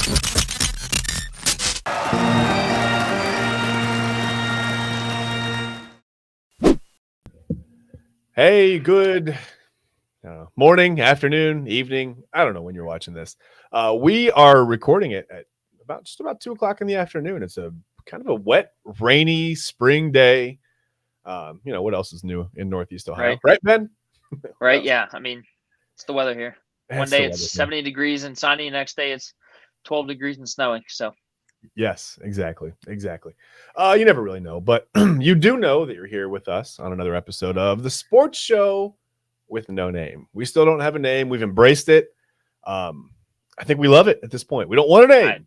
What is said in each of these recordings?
Hey, good morning, afternoon, evening. I don't know when you're watching this. We are recording it at just about 2:00 in the afternoon. It's a kind of a wet, rainy spring day. What else is new in Northeast Ohio? Right, Ben? Right? Yeah. I mean, it's the weather here. One That's day the it's weather, 70 degrees and sunny. Next day it's 12 degrees and snowing. So yes, exactly. You never really know, but you do know that you're here with us on another episode of the Sports Show with no name. We still don't have a name. We've embraced it. I think we love it at this point. We don't want a name.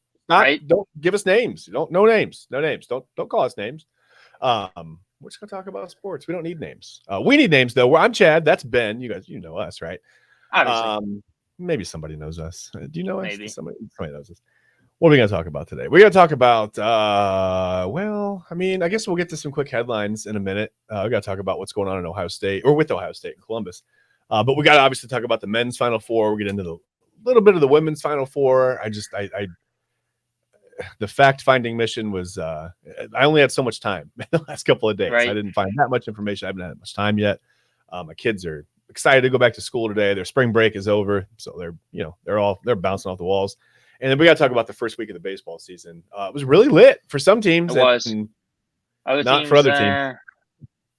Don't give us names. No names. Don't call us names. We're just gonna talk about sports. We don't need names. We need names though. I'm Chad. That's Ben. You guys, you know us, right? obviously, Maybe somebody knows us. Do you know us? maybe. Somebody knows us. What are we going to talk about today? We're going to talk about, I guess we'll get to some quick headlines in a minute. We got to talk about what's going on in Ohio State, or with Ohio State and Columbus. But we got to obviously talk about the men's Final Four. We'll get into the little bit of the women's Final Four. The fact-finding mission was, I only had so much time in the last couple of days. Right. I didn't find that much information. I haven't had much time yet. My kids are excited to go back to school today. Their spring break is over, so they're bouncing off the walls. And then we got to talk about the first week of the baseball season. It was really lit for some teams. It was. Not for other teams.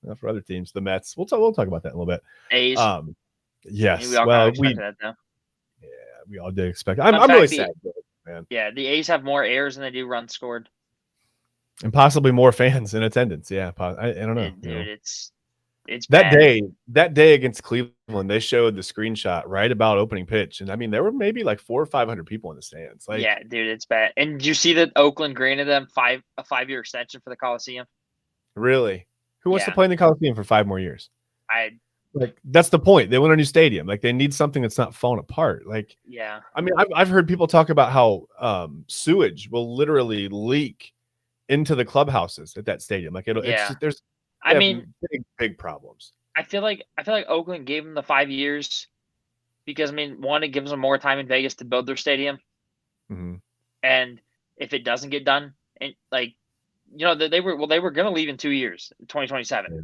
Not for other teams. The Mets. We'll talk about that in a little bit. A's. Yes. We all expected that, though. Yeah, we all did expect. I'm really sad, man. Yeah, the A's have more errors than they do runs scored, and possibly more fans in attendance. Yeah, I don't know, dude. It's that bad. That day against Cleveland, they showed the screenshot right about opening pitch, and I mean there were maybe like 400 or 500 people in the stands. Like, yeah, dude, it's bad. And did you see that Oakland granted them a 5-year extension for the Coliseum? Really? Who wants to play in the Coliseum for 5 more years? That's the point. They want a new stadium. Like, they need something that's not falling apart. Like, yeah. I mean, I've heard people talk about how sewage will literally leak into the clubhouses at that stadium. Like, there's big problems. I feel like Oakland gave them the 5 years because, I mean, one, it gives them more time in Vegas to build their stadium. Mm-hmm. And if it doesn't get done, and they were going to leave in 2 years, 2027. Yeah.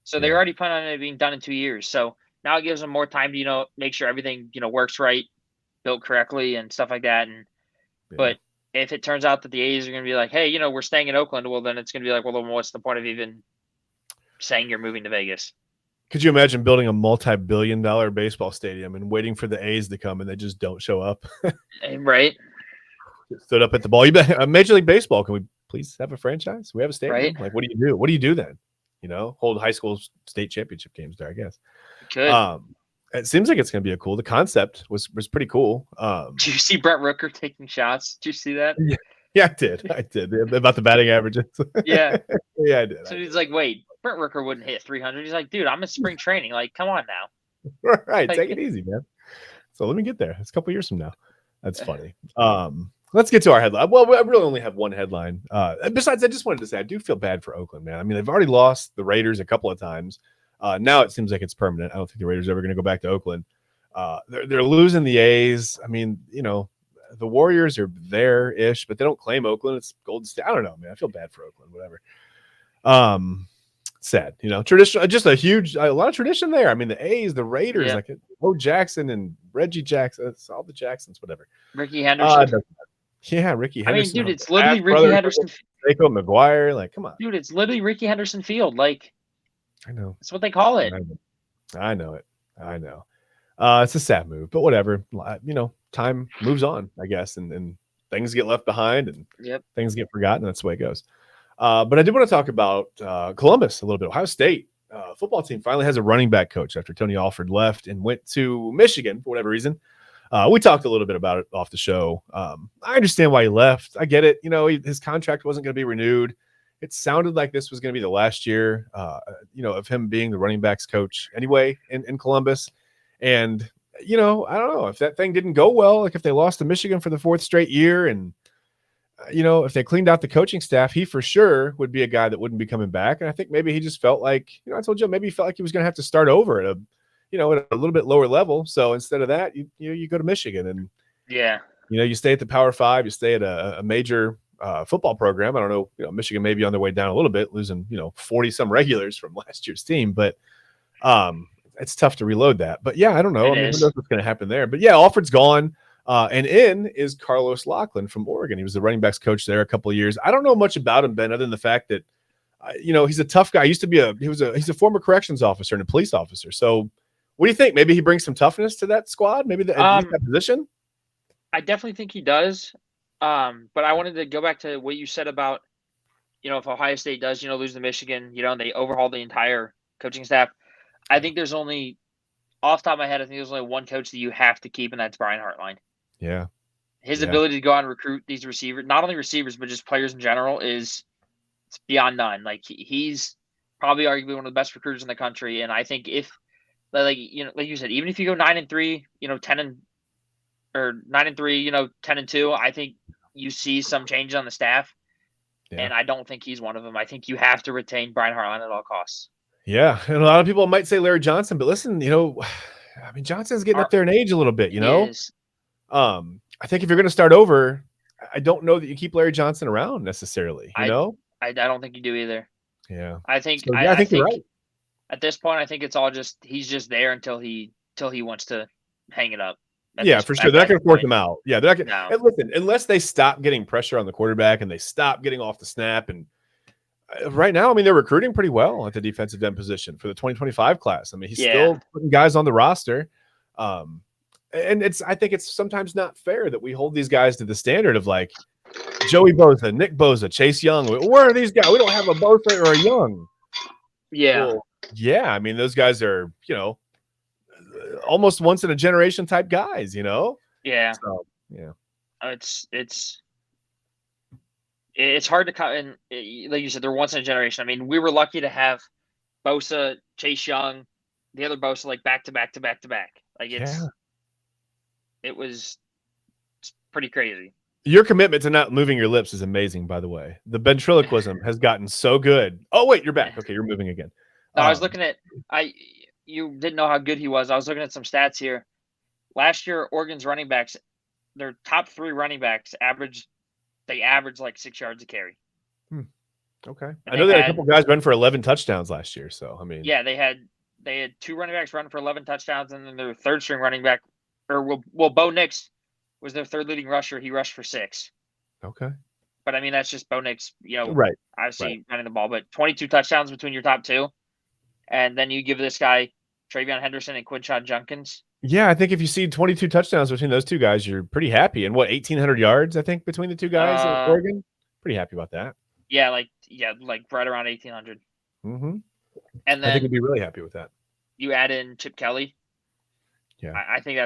So they're already planning on it being done in 2 years. So now it gives them more time to, make sure everything, works right, built correctly and stuff like that. And but if it turns out that the A's are going to be like, hey, we're staying in Oakland, well, then it's going to be like, well, then what's the point of even saying you're moving to Vegas? Could you imagine building a multi-billion-dollar baseball stadium and waiting for the A's to come and they just don't show up? Right. Stood up at the ball. You bet. Major League Baseball, can we please have a franchise? We have a stadium. Right. Like, what do you do? What do you do then? Hold high school state championship games there, I guess. Could. It seems like it's going to be cool. The concept was pretty cool. Did you see Brent Rooker taking shots? Did you see that? Yeah, I did. About the batting averages. Yeah. Yeah, I did. So he's like, wait, Brent Rooker wouldn't hit 300. He's like, dude, I'm in spring training. Like, come on now. Right. Take it easy, man. So let me get there. It's a couple years from now. That's funny. Let's get to our headline. Well, I really only have one headline. Besides, I just wanted to say I do feel bad for Oakland, man. I mean, they've already lost the Raiders a couple of times. Now it seems like it's permanent. I don't think the Raiders are ever going to go back to Oakland. They're losing the A's. I mean, the Warriors are there-ish, but they don't claim Oakland. It's Golden State. I don't know, man. I feel bad for Oakland. Whatever. Sad. Tradition. Just a lot of tradition there. I mean, the A's, the Raiders, like Bo Jackson and Reggie Jackson. It's all the Jacksons. Whatever. Ricky Henderson. Ricky Henderson. I mean, dude, it's literally Ricky Henderson. Draco McGuire. Like, come on. Dude, it's literally Ricky Henderson Field. Like, I know. That's what they call it. I know it. It's a sad move, but whatever. Time moves on, I guess, and things get left behind and things get forgotten. That's the way it goes. But I did want to talk about Columbus a little bit. Ohio State football team finally has a running back coach after Tony Alford left and went to Michigan for whatever reason. We talked a little bit about it off the show. I understand why he left. I get it. His contract wasn't going to be renewed. It sounded like this was going to be the last year, of him being the running backs coach anyway in Columbus. And, I don't know if that thing didn't go well, like if they lost to Michigan for the 4th straight year and, if they cleaned out the coaching staff, he for sure would be a guy that wouldn't be coming back. And I think maybe he just felt like, I told you, maybe he felt like he was going to have to start over at a little bit lower level. So instead of that, you go to Michigan and You stay at the Power 5, you stay at a major football program. I don't know, Michigan may be on their way down a little bit, losing 40 some regulars from last year's team, but it's tough to reload that. But yeah, I don't know. Who knows what's going to happen there? But yeah, Alford's gone. And in is Carlos Lachlan from Oregon. He was the running backs coach there a couple of years. I don't know much about him, Ben, other than the fact that he's a tough guy. He used to be he's a former corrections officer and a police officer. So what do you think? Maybe he brings some toughness to that squad, maybe that position? I definitely think he does. But I wanted to go back to what you said about, if Ohio State does, lose to Michigan, and they overhaul the entire coaching staff. I think there's only, off the top of my head, I think there's only one coach that you have to keep, and that's Brian Hartline. Yeah. His ability to go out and recruit these receivers, not only receivers, but just players in general, it's beyond none. Like, he's probably arguably one of the best recruiters in the country. And I think if, like you said, even if you go 9-3, 10-3, 10-2, I think you see some changes on the staff. Yeah. And I don't think he's one of them. I think you have to retain Brian Hartline at all costs. Yeah. And a lot of people might say Larry Johnson, but listen, Johnson's getting up there in age a little bit, I think if you're going to start over, I don't know that you keep Larry Johnson around necessarily, I don't think you do either. Yeah. I think you're right. At this point, I think it's all he's just there until he wants to hang it up. Yeah, for sure. They're not going to force him out. Yeah, they're not going to. And listen, unless they stop getting pressure on the quarterback and they stop getting off the snap. And right now, they're recruiting pretty well at the defensive end position for the 2025 class. He's still putting guys on the roster. And I think it's sometimes not fair that we hold these guys to the standard of like Joey Bosa, Nick Bosa, Chase Young. Where are these guys? We don't have a Bosa or a Young. Yeah. Well, yeah. Those guys are, almost once in a generation type guys, Yeah. So, yeah. It's hard to cut. And like you said, they're once in a generation. We were lucky to have Bosa, Chase Young, the other Bosa, like back to back to back to back. Like it was pretty crazy. Your commitment to not moving your lips is amazing, by the way. The ventriloquism has gotten so good. Oh, wait, you're back. Okay, you're moving again. No, I was looking at you didn't know how good he was. I was looking at some stats here. Last year, Oregon's running backs, their top 3 running backs averaged like 6 yards a carry. Okay. And I know they had a couple guys run for 11 touchdowns last year. So, Yeah, they had 2 running backs run for 11 touchdowns, and then their third string running back, Bo Nix was their third leading rusher. He rushed for 6. Okay. But, that's just Bo Nix, right. Obviously running the ball. But 22 touchdowns between your top 2. And then you give this guy Travion Henderson and Quinshon Judkins. Yeah, I think if you see 22 touchdowns between those two guys, you're pretty happy. And 1,800 yards, I think, between the two guys in Oregon. Pretty happy about that. Yeah, like right around 1,800. Mm-hmm. And then I think you'd be really happy with that. You add in Chip Kelly. Yeah, I think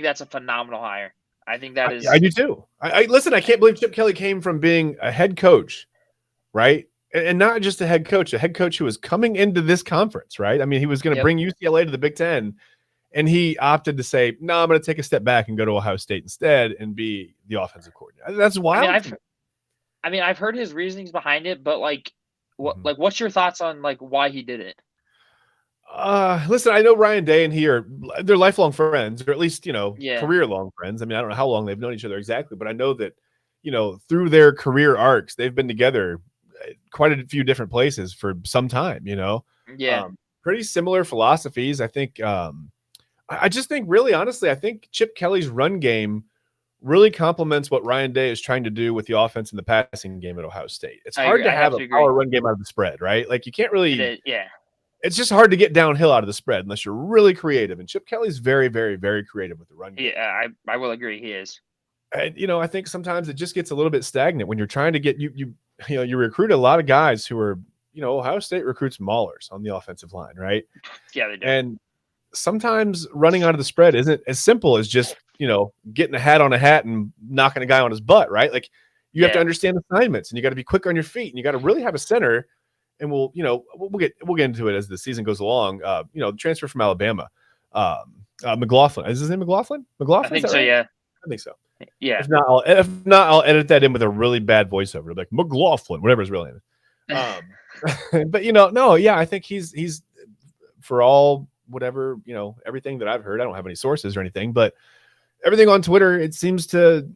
that's a phenomenal hire. I think that is. I do too. Listen. I can't believe Chip Kelly came from being a head coach, right? And not just a head coach who was coming into this conference, right? He was going to bring UCLA to the Big Ten, and he opted to say, no, I'm going to take a step back and go to Ohio State instead and be the offensive coordinator. That's wild. I've heard his reasonings behind it, but what's your thoughts on why he did it? Listen, I know Ryan Day and they're lifelong friends, or at least, career-long friends. I don't know how long they've known each other exactly, but I know that, through their career arcs, they've been together quite a few different places for some time, Yeah. Pretty similar philosophies. I think, I just think really honestly, I think Chip Kelly's run game really complements what Ryan Day is trying to do with the offense and the passing game at Ohio State. It's hard to have a power run game out of the spread, right? Like you can't really, it's just hard to get downhill out of the spread unless you're really creative. And Chip Kelly's very, very, very creative with the run game. Yeah, I will agree. He is. And, I think sometimes it just gets a little bit stagnant when you're trying to get you recruit a lot of guys who are, Ohio State recruits maulers on the offensive line, right? Yeah, they do. And sometimes running out of the spread isn't as simple as just, getting a hat on a hat and knocking a guy on his butt, right? Like you have to understand assignments and you got to be quick on your feet and you got to really have a center. And we'll get into it as the season goes along. The transfer from Alabama, McLaughlin. Is his name McLaughlin? I think so. Right? Yeah, I think so. Yeah. If not, I'll edit that in with a really bad voiceover, like McLaughlin, whatever his real name is. But I think he's for all everything that I've heard. I don't have any sources or anything, but everything on Twitter, it seems to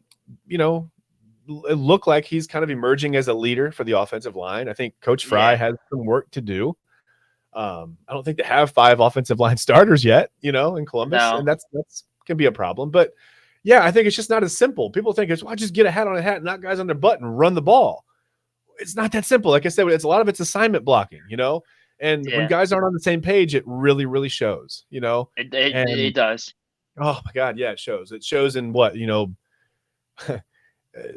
look like he's kind of emerging as a leader for the offensive line. I think Coach Fry has some work to do. I don't think they have 5 offensive line starters yet, in Columbus, and that's can be a problem. But yeah, I think it's just not as simple. People think it's just get a hat on a hat, knock guys on their butt, and run the ball. It's not that simple. Like I said, it's a lot of it's assignment blocking, and when guys aren't on the same page, it really, really shows, It does. Oh my God, yeah, it shows. It shows in what,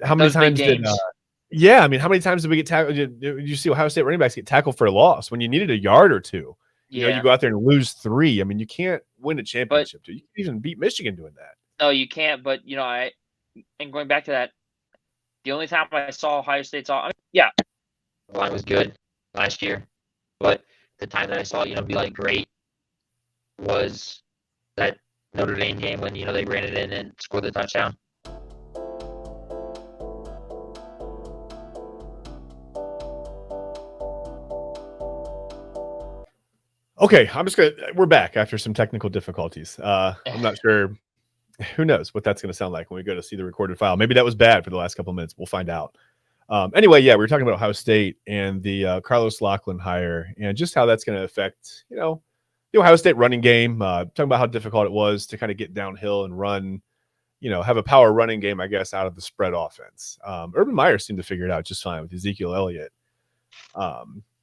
how many times did how many times did we get tackled? You see Ohio State running backs get tackled for a loss when you needed a yard or two. You go out there and lose 3. I mean, you can't win a championship. You can't even beat Michigan doing that. No, you can't. But and going back to that, the only time I saw Ohio State's the line was good last year, but the time that I saw be like great was that Notre Dame game when they ran it in and scored the touchdown. Okay, we're back after some technical difficulties. I'm not sure. Who knows what that's going to sound like when we go to see the recorded file. Maybe that was bad for the last couple of minutes. We'll find out. Anyway, we were talking about Ohio State and the Carlos Lachlan hire and just how that's going to affect, the Ohio State running game. Talking about how difficult it was to kind of get downhill and run, have a power running game, I guess, out of the spread offense. Urban Meyer seemed to figure it out just fine with Ezekiel Elliott.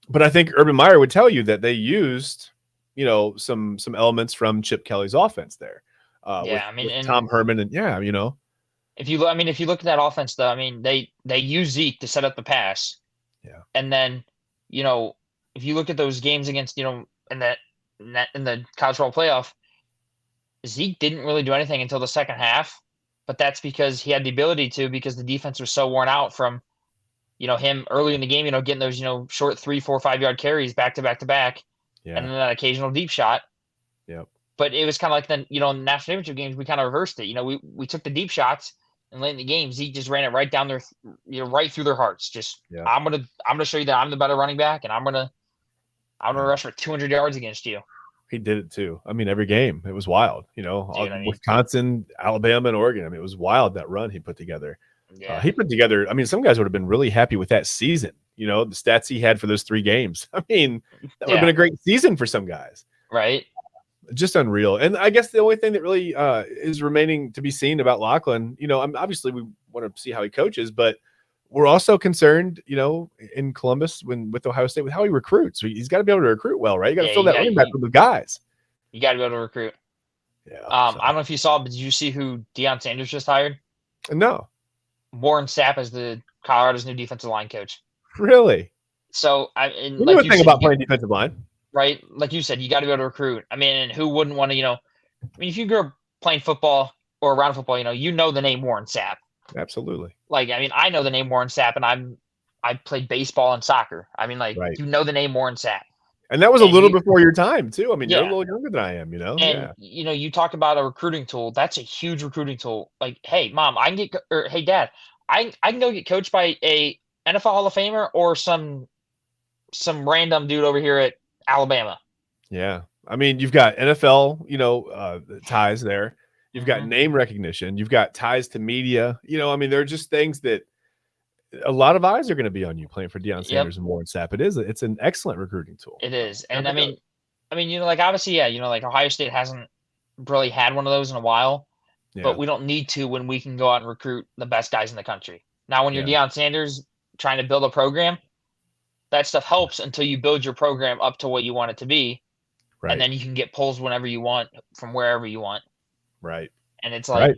But I think Urban Meyer would tell you that they used, some elements from Chip Kelly's offense there. With Tom Herman and If you look at that offense though, they use Zeke to set up the pass. Yeah. And then, if you look at those games against, in the college football playoff, Zeke didn't really do anything until the second half, but that's because he had the ability to, because the defense was so worn out from, him early in the game, getting those, short 3, 4, 5 yard carries back to back to back. Yeah. And then that occasional deep shot. Yep. But it was kind of like then, in the national championship games, we kind of reversed it. We took the deep shots, and late in the game, Zeke just ran it right down their, right through their hearts. Just I'm gonna show you that I'm the better running back, and I'm gonna rush for 200 yards against you. He did it too. Every game it was wild. Wisconsin, Alabama, and Oregon. It was wild that run he put together. Yeah. He put together. Some guys would have been really happy with that season. The stats he had for those 3 games. That would have been a great season for some guys. Right. Just unreal. And I guess the only thing that really is remaining to be seen about Lachlan, obviously we want to see how he coaches, but we're also concerned, in Columbus with Ohio State with how he recruits. So he's got to be able to recruit well, right? You got to fill that running back with guys. You got to be able to recruit. Yeah. I don't know if you saw, but did you see who Deion Sanders just hired? No. Warren Sapp as the Colorado's new defensive line coach. Really? So you know the thing about playing defensive line. Right? Like you said, you got to be able to recruit. And who wouldn't want to, if you grew up playing football or around football, you know the name Warren Sapp. Absolutely. I know the name Warren Sapp, and I played baseball and soccer. Right. You know the name Warren Sapp. And that was a little before your time, too. You're a little younger than I am, And, you talk about a recruiting tool. That's a huge recruiting tool. Like, hey, Mom, I can get – or, hey, Dad, I can go get coached by a NFL Hall of Famer or some random dude over here at Alabama. Yeah. You've got NFL, ties there. You've got name recognition. You've got ties to media. There are just things that a lot of eyes are going to be on you playing for Deion Sanders and Warren Sapp. It's an excellent recruiting tool. It is. And obviously, Ohio State hasn't really had one of those in a while, but we don't need to when we can go out and recruit the best guys in the country. Now, when you're Deion Sanders trying to build a program, that stuff helps until you build your program up to what you want it to be. Right. And then you can get pulls whenever you want from wherever you want. Right. And it's like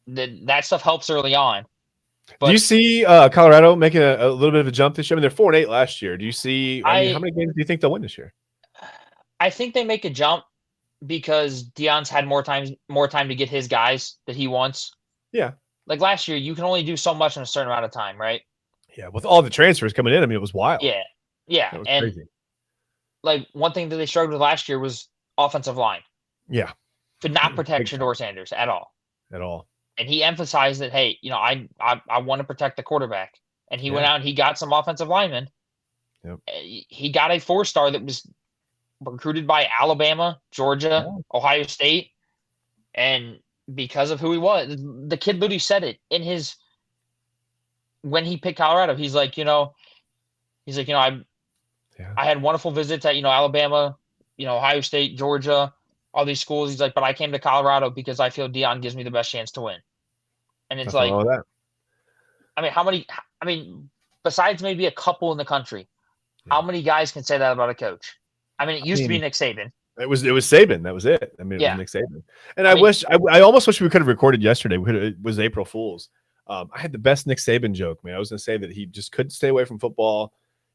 that stuff helps early on. But do you see Colorado making a little bit of a jump this year? They're 4-8 last year. Do you see? How many games do you think they'll win this year? I think they make a jump because Deion's had more time to get his guys that he wants. Yeah. Like last year, you can only do so much in a certain amount of time, right? Yeah, with all the transfers coming in, it was wild. Yeah, it was crazy. Like one thing that they struggled with last year was offensive line. Yeah, could not protect Shedeur Sanders at all. At all. And he emphasized that, hey, I want to protect the quarterback. And he went out and he got some offensive linemen. Yep. He got a 4-star that was recruited by Alabama, Georgia, Ohio State. And because of who he was, the kid literally said it in his when he picked Colorado, he's like, I had wonderful visits at, Alabama, Ohio State, Georgia, all these schools. He's like, but I came to Colorado because I feel Deion gives me the best chance to win. And it's like, that. I mean, besides maybe a couple in the country, how many guys can say that about a coach? I mean, it used to be Nick Saban. It was Saban. That was it. I mean, it was Nick Saban. And I almost wish we could have recorded yesterday. It was April Fool's. I had the best Nick Saban joke, man. I was going to say that he just couldn't stay away from football.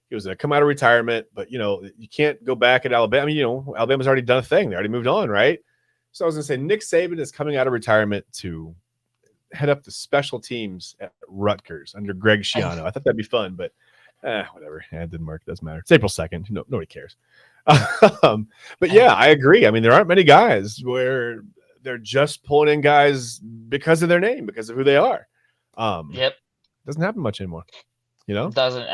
He was going to come out of retirement, but you can't go back at Alabama. I mean, Alabama's already done a thing. They already moved on, right? So I was going to say Nick Saban is coming out of retirement to head up the special teams at Rutgers under Greg Schiano. I thought that'd be fun, but whatever. It didn't work. It doesn't matter. It's April 2nd. Nobody cares. But yeah, I agree. I mean, there aren't many guys where they're just pulling in guys because of their name, because of who they are. Doesn't happen much anymore. It doesn't.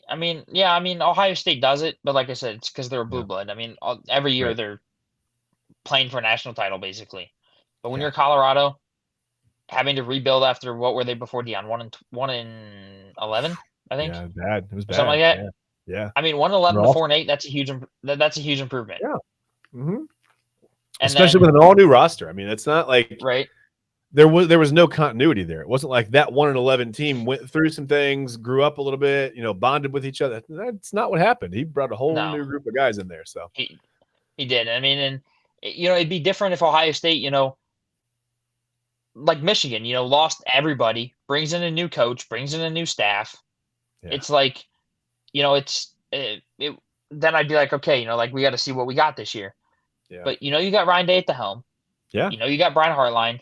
I mean, Ohio State does it, but like I said, it's because they're a blue blood. I mean, every year they're playing for a national title, basically. But when you're Colorado, having to rebuild after what were they before Deion? 1-11, I think. Yeah, bad. It was bad. Something like that. Yeah. I mean, 1-11 to 4-8. That's a huge improvement. Yeah. Mm-hmm. Especially with an all new roster. I mean, it's not like there was no continuity there. It wasn't like that 1-11 team went through some things, grew up a little bit, bonded with each other. That's not what happened. He brought a whole new group of guys in there. So he did. I mean, and it'd be different if Ohio State, like Michigan, lost everybody, brings in a new coach, brings in a new staff. Yeah. It's like, then I'd be like, okay, like we got to see what we got this year. Yeah. But you got Ryan Day at the helm. Yeah. You got Brian Hartline.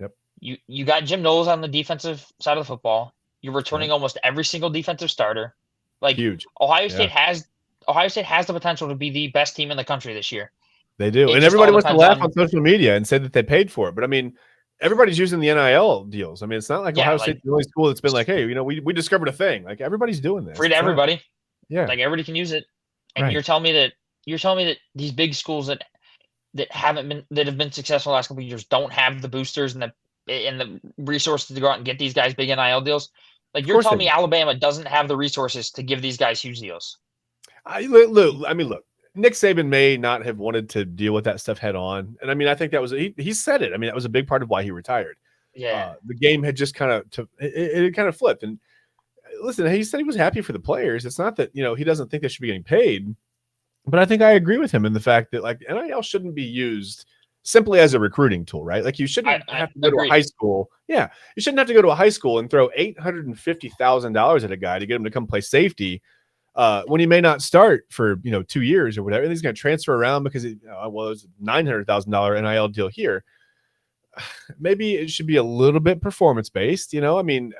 Yep. You got Jim Knowles on the defensive side of the football. You're returning almost every single defensive starter. Like huge. Ohio State has the potential to be the best team in the country this year. They do. And everybody wants to laugh on social media and say that they paid for it. But I mean, everybody's using the NIL deals. I mean, it's not like Ohio State's the only school that's been like, hey, we discovered a thing. Like everybody's doing this. Free to everybody. Yeah. Like everybody can use it. And you're telling me that these big schools that have been successful the last couple of years don't have the boosters and the resources to go out and get these guys big NIL deals. Like you're telling me Alabama doesn't have the resources to give these guys huge deals. Look, Nick Saban may not have wanted to deal with that stuff head on. And I mean, I think that was, he said it. I mean, that was a big part of why he retired. Yeah. The game had just kind of flipped. And listen, he said he was happy for the players. It's not that, he doesn't think they should be getting paid, but I think I agree with him in the fact that like NIL shouldn't be used simply as a recruiting tool, right? Like you shouldn't have to go to a high school. Yeah. You shouldn't have to go to a high school and throw $850,000 at a guy to get him to come play safety when he may not start for 2 years or whatever. And he's going to transfer around because it was a $900,000 NIL deal here. Maybe it should be a little bit performance based. I mean,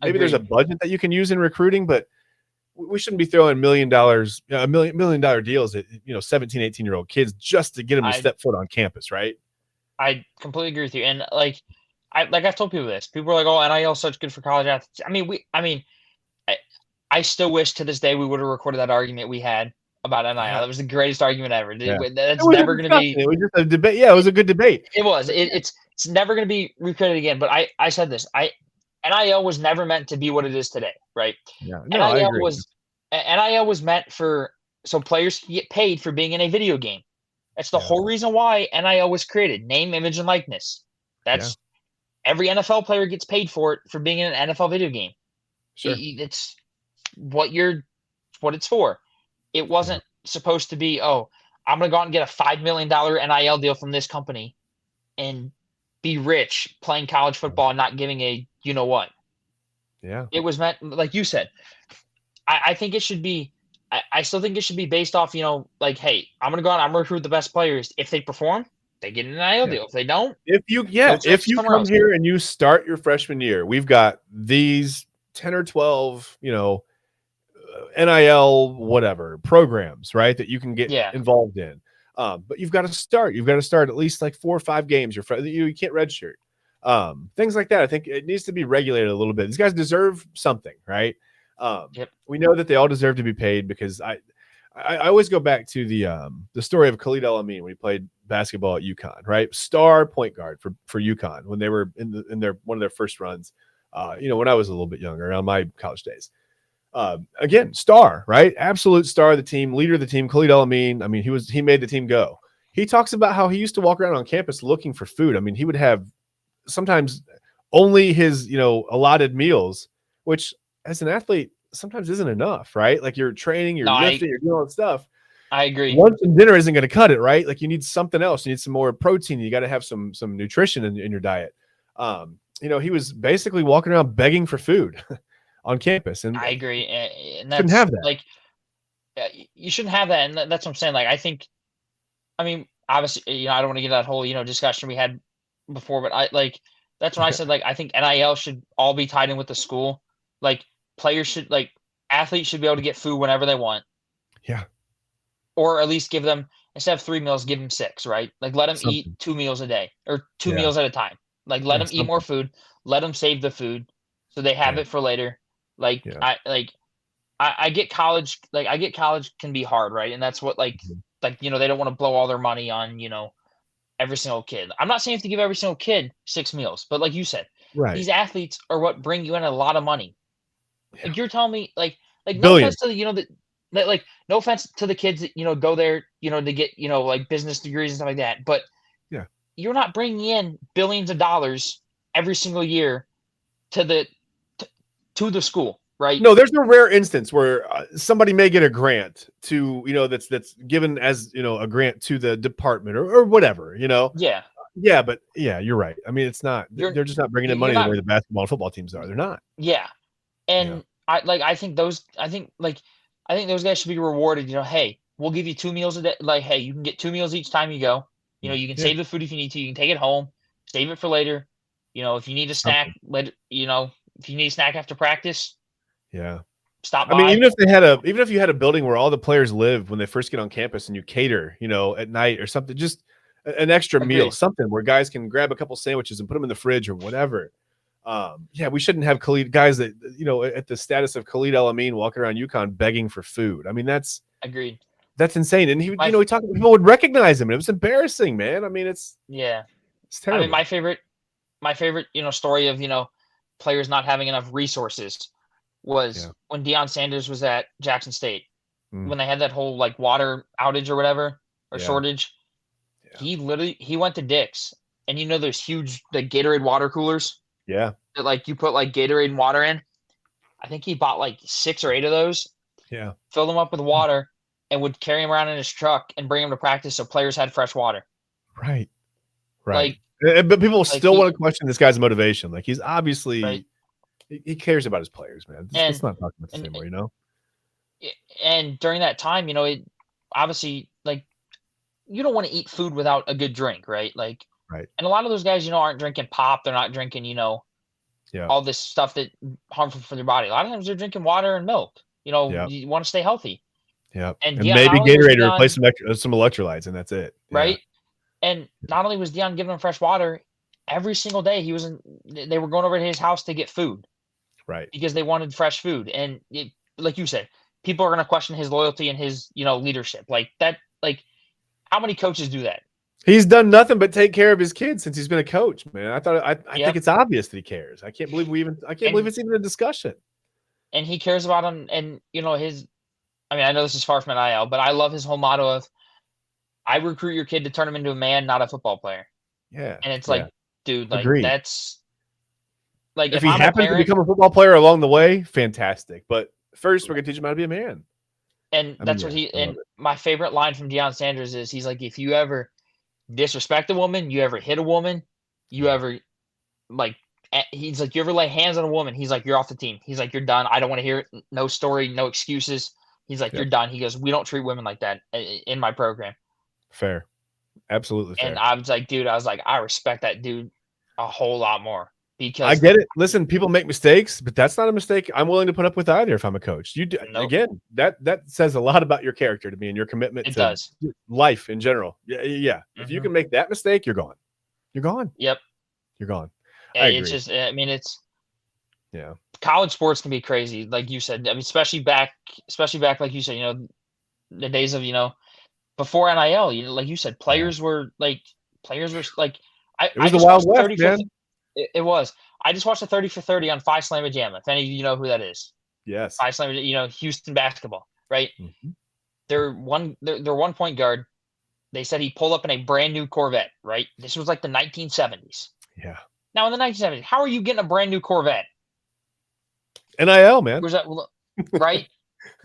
maybe there's a budget that you can use in recruiting, but we shouldn't be throwing $1 million deals at 17, 18-year-old kids just to get them to step foot on campus, right? I completely agree with you. And I've told people this. People are like, "Oh, NIL is such good for college athletes." I still wish to this day we would have recorded that argument we had about NIL. Yeah. That was the greatest argument ever. Yeah. That's never going to be. It was just a debate. Yeah, it was a good debate. It was. It's never going to be recreated again. But I said this. NIL was never meant to be what it is today, right? Yeah. No, I agree. NIL was meant so players can get paid for being in a video game. That's the whole reason why NIL was created. Name, image, and likeness. That's every NFL player gets paid for being in an NFL video game. Sure. It's what it's for. It wasn't supposed to be, I'm going to go out and get a $5 million NIL deal from this company and be rich playing college football and not giving a what. Yeah. It was meant, like you said, I think it should be, I still think it should be based off, like, hey, I'm going to go out and I'm going to recruit the best players. If they perform, they get an NIL deal. If they don't, if you come here and you start your freshman year, we've got these 10 or 12, NIL whatever programs, right, that you can get involved in. But you've got to start. You've got to start at least like 4 or 5 games. You can't redshirt. Things like that. I think it needs to be regulated a little bit. These guys deserve something, right? We know that they all deserve to be paid because I always go back to the story of Khalid El-Amin when he played basketball at UConn, right? Star point guard for UConn when they were in their one of their first runs. when I was a little bit younger, around my college days. Again, star, right? Absolute star of the team, leader of the team, Khalid El-Amin. I mean, he made the team go. He talks about how he used to walk around on campus looking for food. I mean, he would have sometimes only his, allotted meals, which as an athlete sometimes isn't enough, right? Like you're training, you're lifting, you're doing all that stuff. I agree. Lunch and dinner isn't going to cut it, right? Like you need something else. You need some more protein. You got to have some nutrition in your diet. He was basically walking around begging for food on campus, and I agree. And that's, shouldn't have that. Like, you shouldn't have that, and that's what I'm saying. Like, I mean, obviously, I don't want to get that whole discussion we had before, but that's when I said, like, I think NIL should all be tied in with the school. Like, athletes should be able to get food whenever they want. Yeah. Or at least give them, instead of 3 meals, give them 6, right? Like, let them eat 2 meals a day or 2 meals at a time. Like, let them eat more food. Let them save the food so they have it for later. Like, I get college. Like, I get college can be hard, right? And that's what, they don't want to blow all their money on, every single kid. I'm not saying you have to give every single kid 6 meals, but like you said, these athletes are what bring you in a lot of money. Yeah. Like, you're telling me, like no offense to no offense to the kids that go there, to get business degrees and stuff like that, but you're not bringing in billions of dollars every single year to the school, right? No, there's no rare instance where somebody may get a grant to, that's given as, a grant to the department or whatever, Yeah. Yeah, but you're right. I mean, it's not, they're just not bringing in money the way the basketball and football teams are. They're not. Yeah. And I think those guys should be rewarded, hey, we'll give you 2 meals a day. Like, hey, you can get 2 meals each time you go. You can save the food if you need to. You can take it home, save it for later. If you need a snack, if you need a snack after practice, stop by. I mean, even if you had a building where all the players live when they first get on campus and you cater, at night or something, just an extra meal, something where guys can grab a couple sandwiches and put them in the fridge or whatever. We shouldn't have guys that, at the status of Khalid El-Amin walking around UConn begging for food. I mean, that's agreed. That's insane. And he talked, people would recognize him. It was embarrassing, man. I mean, it's terrible. I mean, my favorite, story of, players not having enough resources was when Deion Sanders was at Jackson State, when they had that whole water outage or whatever, or shortage. He went to Dick's, and those huge Gatorade water coolers. Yeah. That you put Gatorade and water in. I think he bought 6 or 8 of those. Yeah. Filled them up with water and would carry them around in his truck and bring them to practice so players had fresh water. Right. But people still want to question this guy's motivation. Like, he's obviously he cares about his players, man. Let's not talk about this anymore, And during that time, it obviously you don't want to eat food without a good drink, right? Right. And a lot of those guys, aren't drinking pop. They're not drinking, all this stuff that harmful for their body. A lot of times they're drinking water and milk. You want to stay healthy. Yeah. And maybe Gatorade to replace some electrolytes, and that's it. Right. And not only was Deion giving them fresh water, every single day they were going over to his house to get food. Right. Because they wanted fresh food. And like you said, people are going to question his loyalty and his, leadership. How many coaches do that? He's done nothing but take care of his kids since he's been a coach, man. I think it's obvious that he cares. I can't believe believe it's even a discussion. And he cares about him, and I know this is far from NIL, but I love his whole motto of, I recruit your kid to turn him into a man, not a football player. Yeah. And it's dude, that's if he happens to become a football player along the way, fantastic. But first, we're gonna teach him how to be a man. And my favorite line from Deion Sanders is, he's like, if you ever disrespect a woman, you ever hit a woman, you ever he's like, you ever lay hands on a woman, he's like, you're off the team. He's like, you're done. I don't want to hear it. No story, no excuses. He's like, you're done. He goes, we don't treat women like that in my program. Fair. Absolutely fair. And I was like, dude, I respect that dude a whole lot more, because I get it. Listen, people make mistakes, but that's not a mistake I'm willing to put up with either if I'm a coach. Again, that says a lot about your character to me and your commitment to life in general. Yeah. Mm-hmm. If you can make that mistake, you're gone. You're gone. Yep. You're gone. It's just, college sports can be crazy, like you said. I mean, especially back, like you said, the days of, before NIL, like you said, players were like, it was the Wild West, man. It was. I just watched a 30 for 30 on Phi Slamma Jamma. If any of you know who that is. Yes. Phi Slamma, Houston basketball, right? Mm-hmm. Their one point guard, they said he pulled up in a brand new Corvette, right? This was like the 1970s. Yeah. Now in the 1970s, how are you getting a brand new Corvette? NIL, man. Where's that, right?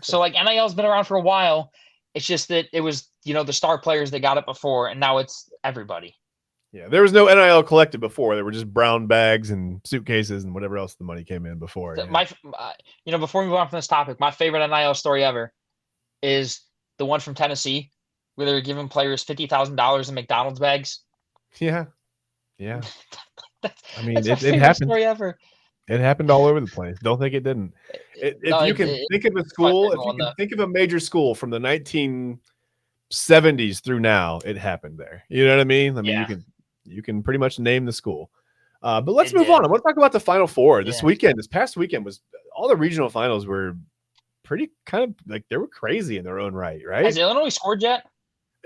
So like NIL's been around for a while. It's just that it was, the star players that got it before, and now it's everybody. Yeah, there was no NIL collected before. There were just brown bags and suitcases and whatever else the money came in before. Yeah. Before we move on from this topic, my favorite NIL story ever is the one from Tennessee, where they were giving players $50,000 in McDonald's bags. Yeah. That's it favorite happened. Story ever. It happened all over the place. Don't think it didn't. If you can think of a school, if you can think of a major school from the 1970s through now, it happened there. You know what I mean? You can pretty much name the school. But let's move on. I want to talk about the Final Four this weekend. This past weekend was all the regional finals were pretty kind of like they were crazy in their own right. Has Illinois scored yet?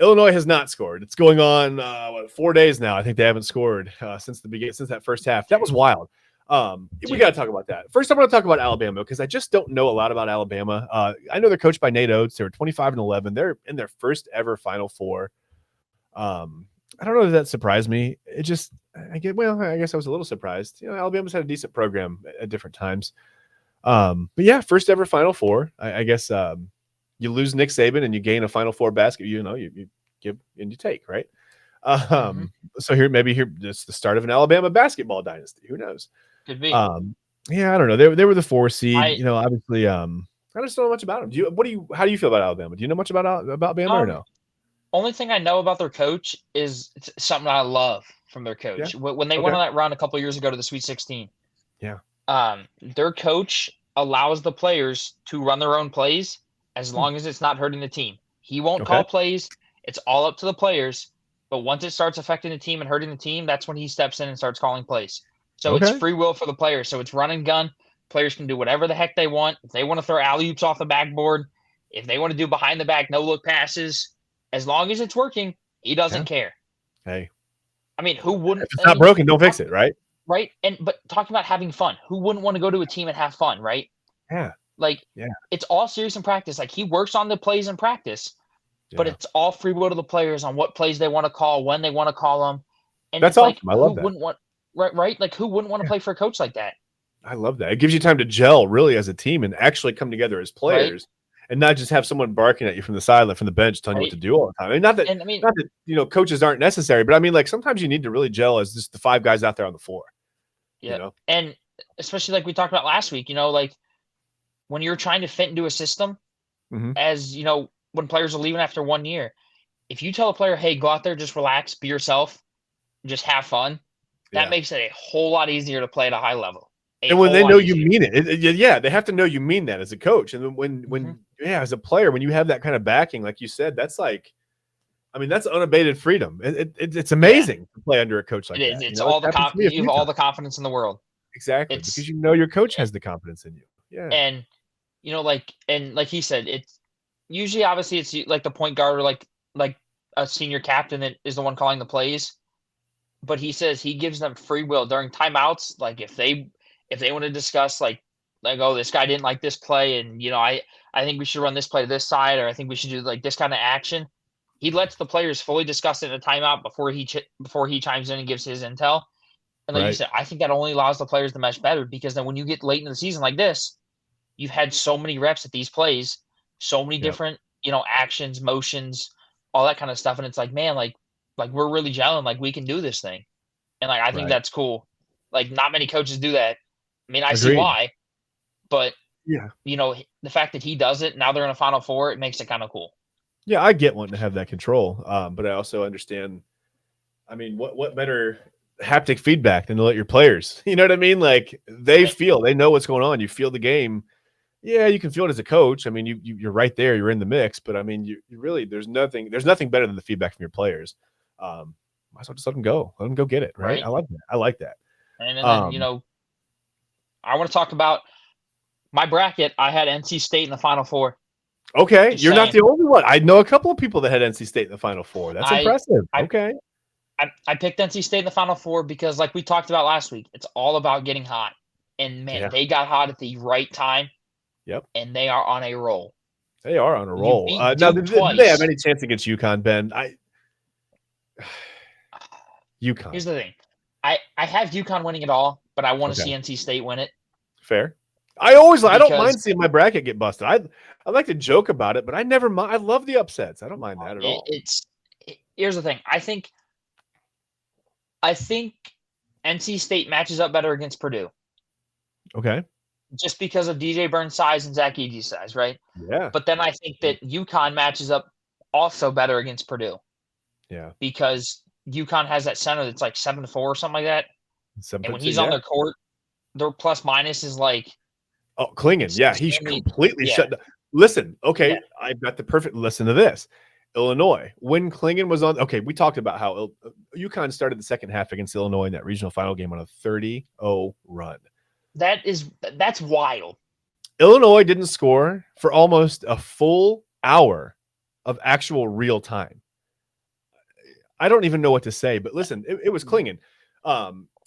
Illinois has not scored. It's going on 4 days now. I think they haven't scored since the beginning, since that first half. That was wild. We got to talk about that. First, I want to talk about Alabama because I just don't know a lot about Alabama. I know they're coached by Nate Oates. They were 25-11. They're in their first ever Final Four. I don't know if that surprised me. I guess I was a little surprised. Alabama's had a decent program at different times. But yeah, first ever Final Four. I guess you lose Nick Saban and you gain a Final Four basket. You give and you take, right? So here, it's the start of an Alabama basketball dynasty. Who knows? Could be. I don't know. They were the 4 seed. Obviously. I just don't know much about them. How do you feel about Alabama? Do you know much about Bama or no? Only thing I know about their coach is something I love from their coach. Yeah. When they went on that run a couple of years ago to the Sweet 16. Yeah. Their coach allows the players to run their own plays as long as it's not hurting the team. He won't call plays. It's all up to the players. But once it starts affecting the team and hurting the team, that's when he steps in and starts calling plays. So it's free will for the players. So it's run and gun. Players can do whatever the heck they want. If they want to throw alley-oops off the backboard, if they want to do behind the back no-look passes, as long as it's working, he doesn't care. Hey. Who wouldn't? If it's not broken, don't fix it, right? Right? But talking about having fun, who wouldn't want to go to a team and have fun, right? Yeah. It's all serious in practice. Like, he works on the plays in practice. Yeah. But it's all free will to the players on what plays they want to call, when they want to call them. And that's awesome. I love that. Wouldn't want, right? Like, who wouldn't want to play for a coach like that? I love that. It gives you time to gel really as a team and actually come together as players, and not just have someone barking at you from the sideline, from the bench, telling you what to do all the time. Not that coaches aren't necessary, but sometimes you need to really gel as just the 5 guys out there on the floor. Yeah, and especially like we talked about last week. Like when you're trying to fit into a system, as when players are leaving after 1 year, if you tell a player, hey, go out there, just relax, be yourself, just have fun, that makes it a whole lot easier to play at a high level. And when they know you mean it, they have to know you mean that as a coach. And when as a player, when you have that kind of backing, like you said, that's like, that's unabated freedom. It's amazing to play under a coach like that. It's all you have all the confidence in the world. Exactly, because your coach has the confidence in you. Yeah, and like he said, it's usually obviously it's like the point guard or like a senior captain that is the one calling the plays. But he says he gives them free will during timeouts. Like if they want to discuss like oh, this guy didn't like this play, and I think we should run this play to this side, or I think we should do like this kind of action. He lets the players fully discuss it in a timeout before he chimes in and gives his intel. And like you said, I think that only allows the players to mesh better, because then when you get late in the season like this, you've had so many reps at these plays, so many different actions, motions, all that kind of stuff, and it's like, man, like we're really gelling, like we can do this thing, and like I think that's cool. Like not many coaches do that. I see why, but the fact that he does it, now they're in a Final Four, it makes it kind of cool. Yeah, I get wanting to have that control, but I also understand. What better haptic feedback than to let your players? You know what I mean? Like they know what's going on. You feel the game. Yeah, you can feel it as a coach. You're right there. You're in the mix, but you really there's nothing better than the feedback from your players. Might as well just let them go. Let them go get it. Right? I love that. I like that. And then I want to talk about my bracket. I had NC State in the Final Four. Okay, you're not the only one. I know a couple of people that had NC State in the Final Four. That's impressive. Okay. I picked NC State in the Final Four because, like we talked about last week, it's all about getting hot. And, man, they got hot at the right time. Yep. And they are on a roll. They are on a roll. Now, did they have any chance against UConn, Ben? UConn. Here's the thing. I have UConn winning it all, but I want to see NC State win it. Fair. I don't mind seeing my bracket get busted. I like to joke about it, but I never mind. I love the upsets. I don't mind that at all. Here's the thing. I think NC State matches up better against Purdue. Okay. Just because of DJ Burns' size and Zach Edey's size, right? Yeah. But then I think that UConn matches up also better against Purdue. Yeah. Because UConn has that center that's like 7'4" or something like that. And when he's on their court, their plus minus is like. Oh, Klingon. Yeah, he's completely shut down. Listen, okay, yeah. I've got the perfect listen to this. Illinois, when Klingon was on, okay, we talked about how UConn started the second half against Illinois in that regional final game on a 30-0 run. That's wild. Illinois didn't score for almost a full hour of actual real time. I don't even know what to say, but listen, it was Klingon.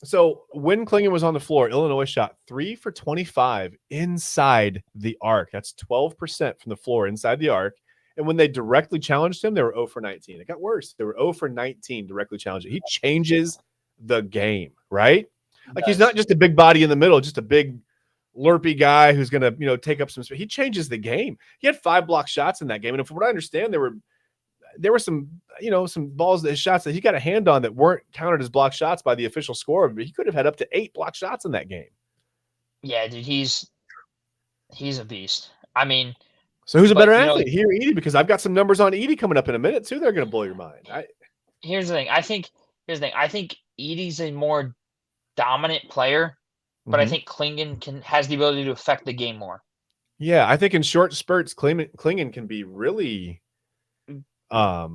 So when Klingon was on the floor, Illinois shot 3 for 25 inside the arc. That's 12% from the floor inside the arc. And when they directly challenged him, they were 0 for 19. It got worse. They were 0 for 19 directly challenging. He changes the game, right? Like he's not just a big body in the middle, just a big lurpy guy who's going to, take up some space. He changes the game. He had 5 block shots in that game. And from what I understand, there were some, some balls, shots that he got a hand on that weren't counted as block shots by the official scorer, but he could have had up to 8 block shots in that game. Yeah, dude, he's a beast. I mean, so who's a better athlete, he or Edey? Because I've got some numbers on Edey coming up in a minute too. They're going to blow your mind. Here's the thing. I think Edey's a more dominant player, but I think Klingon has the ability to affect the game more. Yeah, I think in short spurts, Klingon can be really. I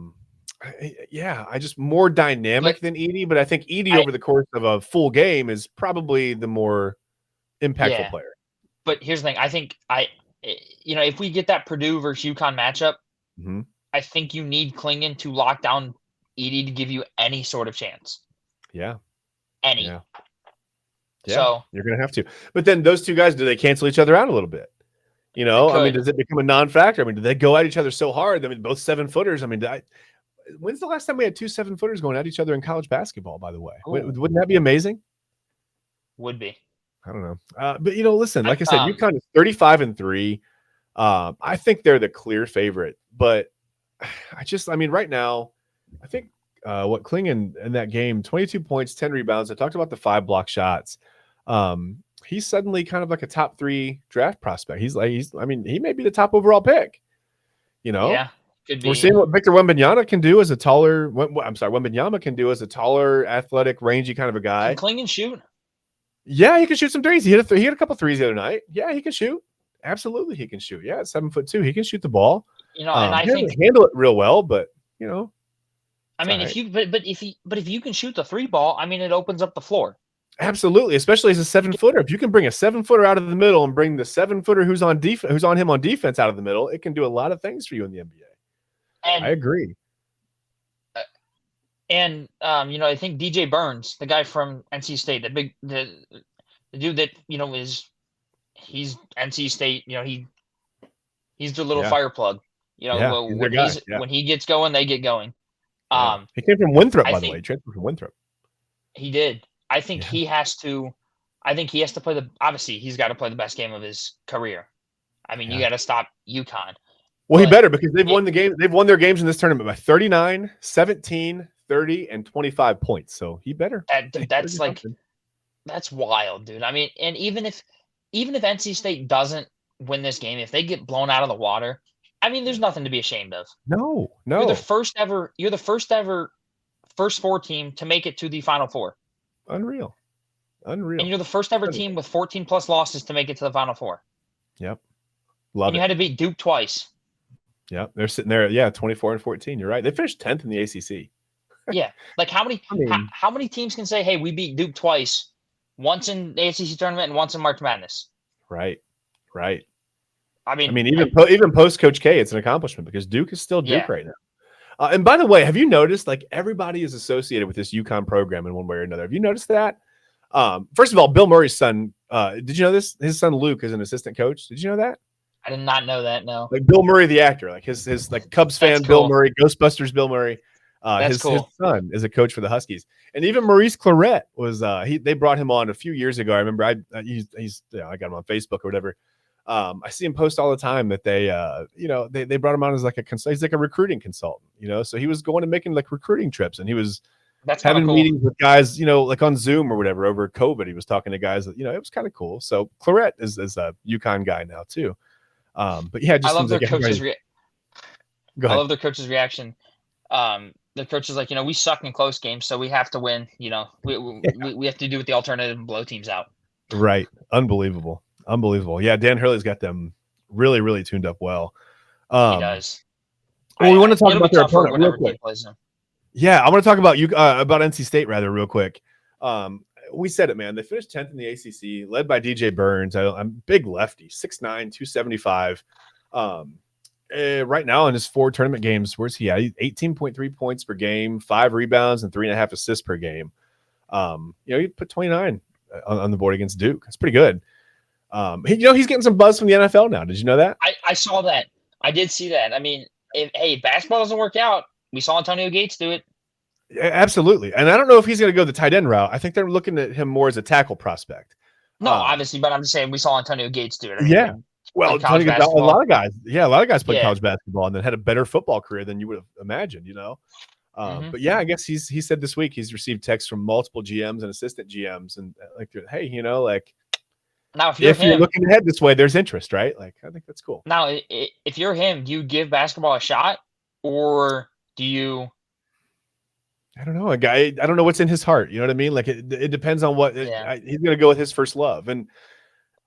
just more dynamic than Edey, but I think Edey over the course of a full game is probably the more impactful player. But here's the thing. I think if we get that Purdue versus UConn matchup, I think you need Klingon to lock down Edey to give you any sort of chance. Yeah. Any. Yeah. So you're going to have to. But then those two guys, do they cancel each other out a little bit? Does it become a non-factor? I mean, do they go at each other so hard? I mean, both 7-footers. I mean, when's the last time we had 2 7-footers going at each other in college basketball, by the way? Wouldn't that be amazing? Would be. I don't know. But, listen, like I said, UConn is 35-3. I think they're the clear favorite. But right now, I think what Klingon in that game, 22 points, 10 rebounds. I talked about the 5 block shots. He's suddenly kind of like a top 3 draft prospect. He may be the top overall pick. Yeah, could be. We're seeing what Victor Wembanyama can do as a taller. Wembanyama can do as a taller, athletic, rangy kind of a guy. Can Klingon shoot? Yeah, he can shoot some threes. He had a couple threes the other night. Yeah, he can shoot. Absolutely, he can shoot. Yeah, at 7'2", he can shoot the ball. And I think handle it real well, but I mean, if you can shoot the 3 ball, I mean, it opens up the floor. Absolutely, especially as a 7-footer. If you can bring a 7-footer out of the middle and bring the 7-footer who's on him on defense out of the middle, it can do a lot of things for you in the NBA. And I agree. I think DJ Burns, the guy from NC State, the dude that he's NC State. He's the little fire plug. When he gets going, they get going. He came from Winthrop, by the way. He transferred from Winthrop. He did. I think he has to play obviously he's got to play the best game of his career. I mean, you got to stop UConn. Well, he better, because they've won the game. They've won their games in this tournament by 39, 17, 30, and 25 points. So he better. That's wild, dude. I mean, and even if NC State doesn't win this game, if they get blown out of the water, I mean, there's nothing to be ashamed of. No. You're the first ever first 4 team to make it to the Final Four. Unreal. And you're the first ever team with 14 plus losses to make it to the Final Four. Yep. You had to beat Duke twice. Yep. They're sitting there. Yeah. 24-14. You're right. They finished 10th in the ACC. Yeah. Like how many teams can say, hey, we beat Duke twice, once in the ACC tournament and once in March Madness? Right. I mean, even post Coach K, it's an accomplishment, because Duke is still Duke right now. And by the way, have you noticed like everybody is associated with this UConn program in one way or another? Have you noticed that? First of all, Bill Murray's son, did you know this? His son Luke is an assistant coach. Did you know that? I did not know that. No. Like Bill Murray, the actor, like his like Cubs fan, cool. Bill Murray, Ghostbusters, Bill Murray. His son is a coach for the Huskies, and even Maurice Claret was. They brought him on a few years ago. I remember I got him on Facebook or whatever. I see him post all the time that they brought him on as like he's like a recruiting consultant, so he was going and making like recruiting trips, and he was having meetings with guys, like on Zoom or whatever over COVID. He was talking to guys that, it was kind of cool. So Claret is a UConn guy now too. But yeah, just I love their coaches. Go ahead. I love their coach's reaction. The coach is like, we suck in close games, so we have to win. We have to do with the alternative and blow teams out. Right. Unbelievable. Yeah, Dan Hurley's got them really, really tuned up well. He does. Well, we want to talk about their opponent real quick. Yeah, I want to talk about NC State rather real quick. We said it, man. They finished 10th in the ACC, led by DJ Burns. I'm big lefty, 6'9", 275. Right now in his 4 tournament games, where's he at? 18.3 points per game, 5 rebounds, and 3.5 assists per game. He put 29 on the board against Duke. That's pretty good. He's getting some buzz from the NFL now. Did you know that? I saw that. I did see that. I mean, if basketball doesn't work out, we saw Antonio Gates do it. Yeah, absolutely. And I don't know if he's going to go the tight end route. I think they're looking at him more as a tackle prospect. No, obviously, but I'm just saying we saw Antonio Gates do it. Yeah. Well, a lot of guys played college basketball and then had a better football career than you would have imagined, But yeah, I guess he said this week he's received texts from multiple GMs and assistant GMs and like, hey, now if you're looking ahead this way, there's interest, right? Like, I think that's cool. Now, if you're him, do you give basketball a shot or do you? I don't know. I don't know what's in his heart. You know what I mean? Like it depends on what he's going to go with his first love. And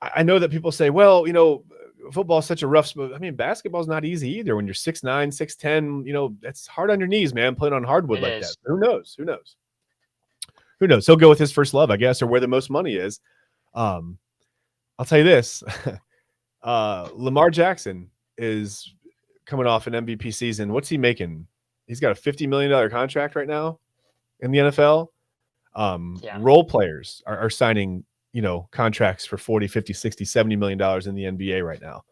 I know that people say, well, football is such a rough sport. I mean, basketball is not easy either. When you're 6'9", 6'10", that's hard on your knees, man, playing on hardwood like that. Who knows? He'll go with his first love, I guess, or where the most money is. I'll tell you this. Lamar Jackson is coming off an MVP season. What's he making? He's got a $50 million contract right now in the NFL. Role players are signing, contracts for 40, 50, 60, $70 million in the NBA right now.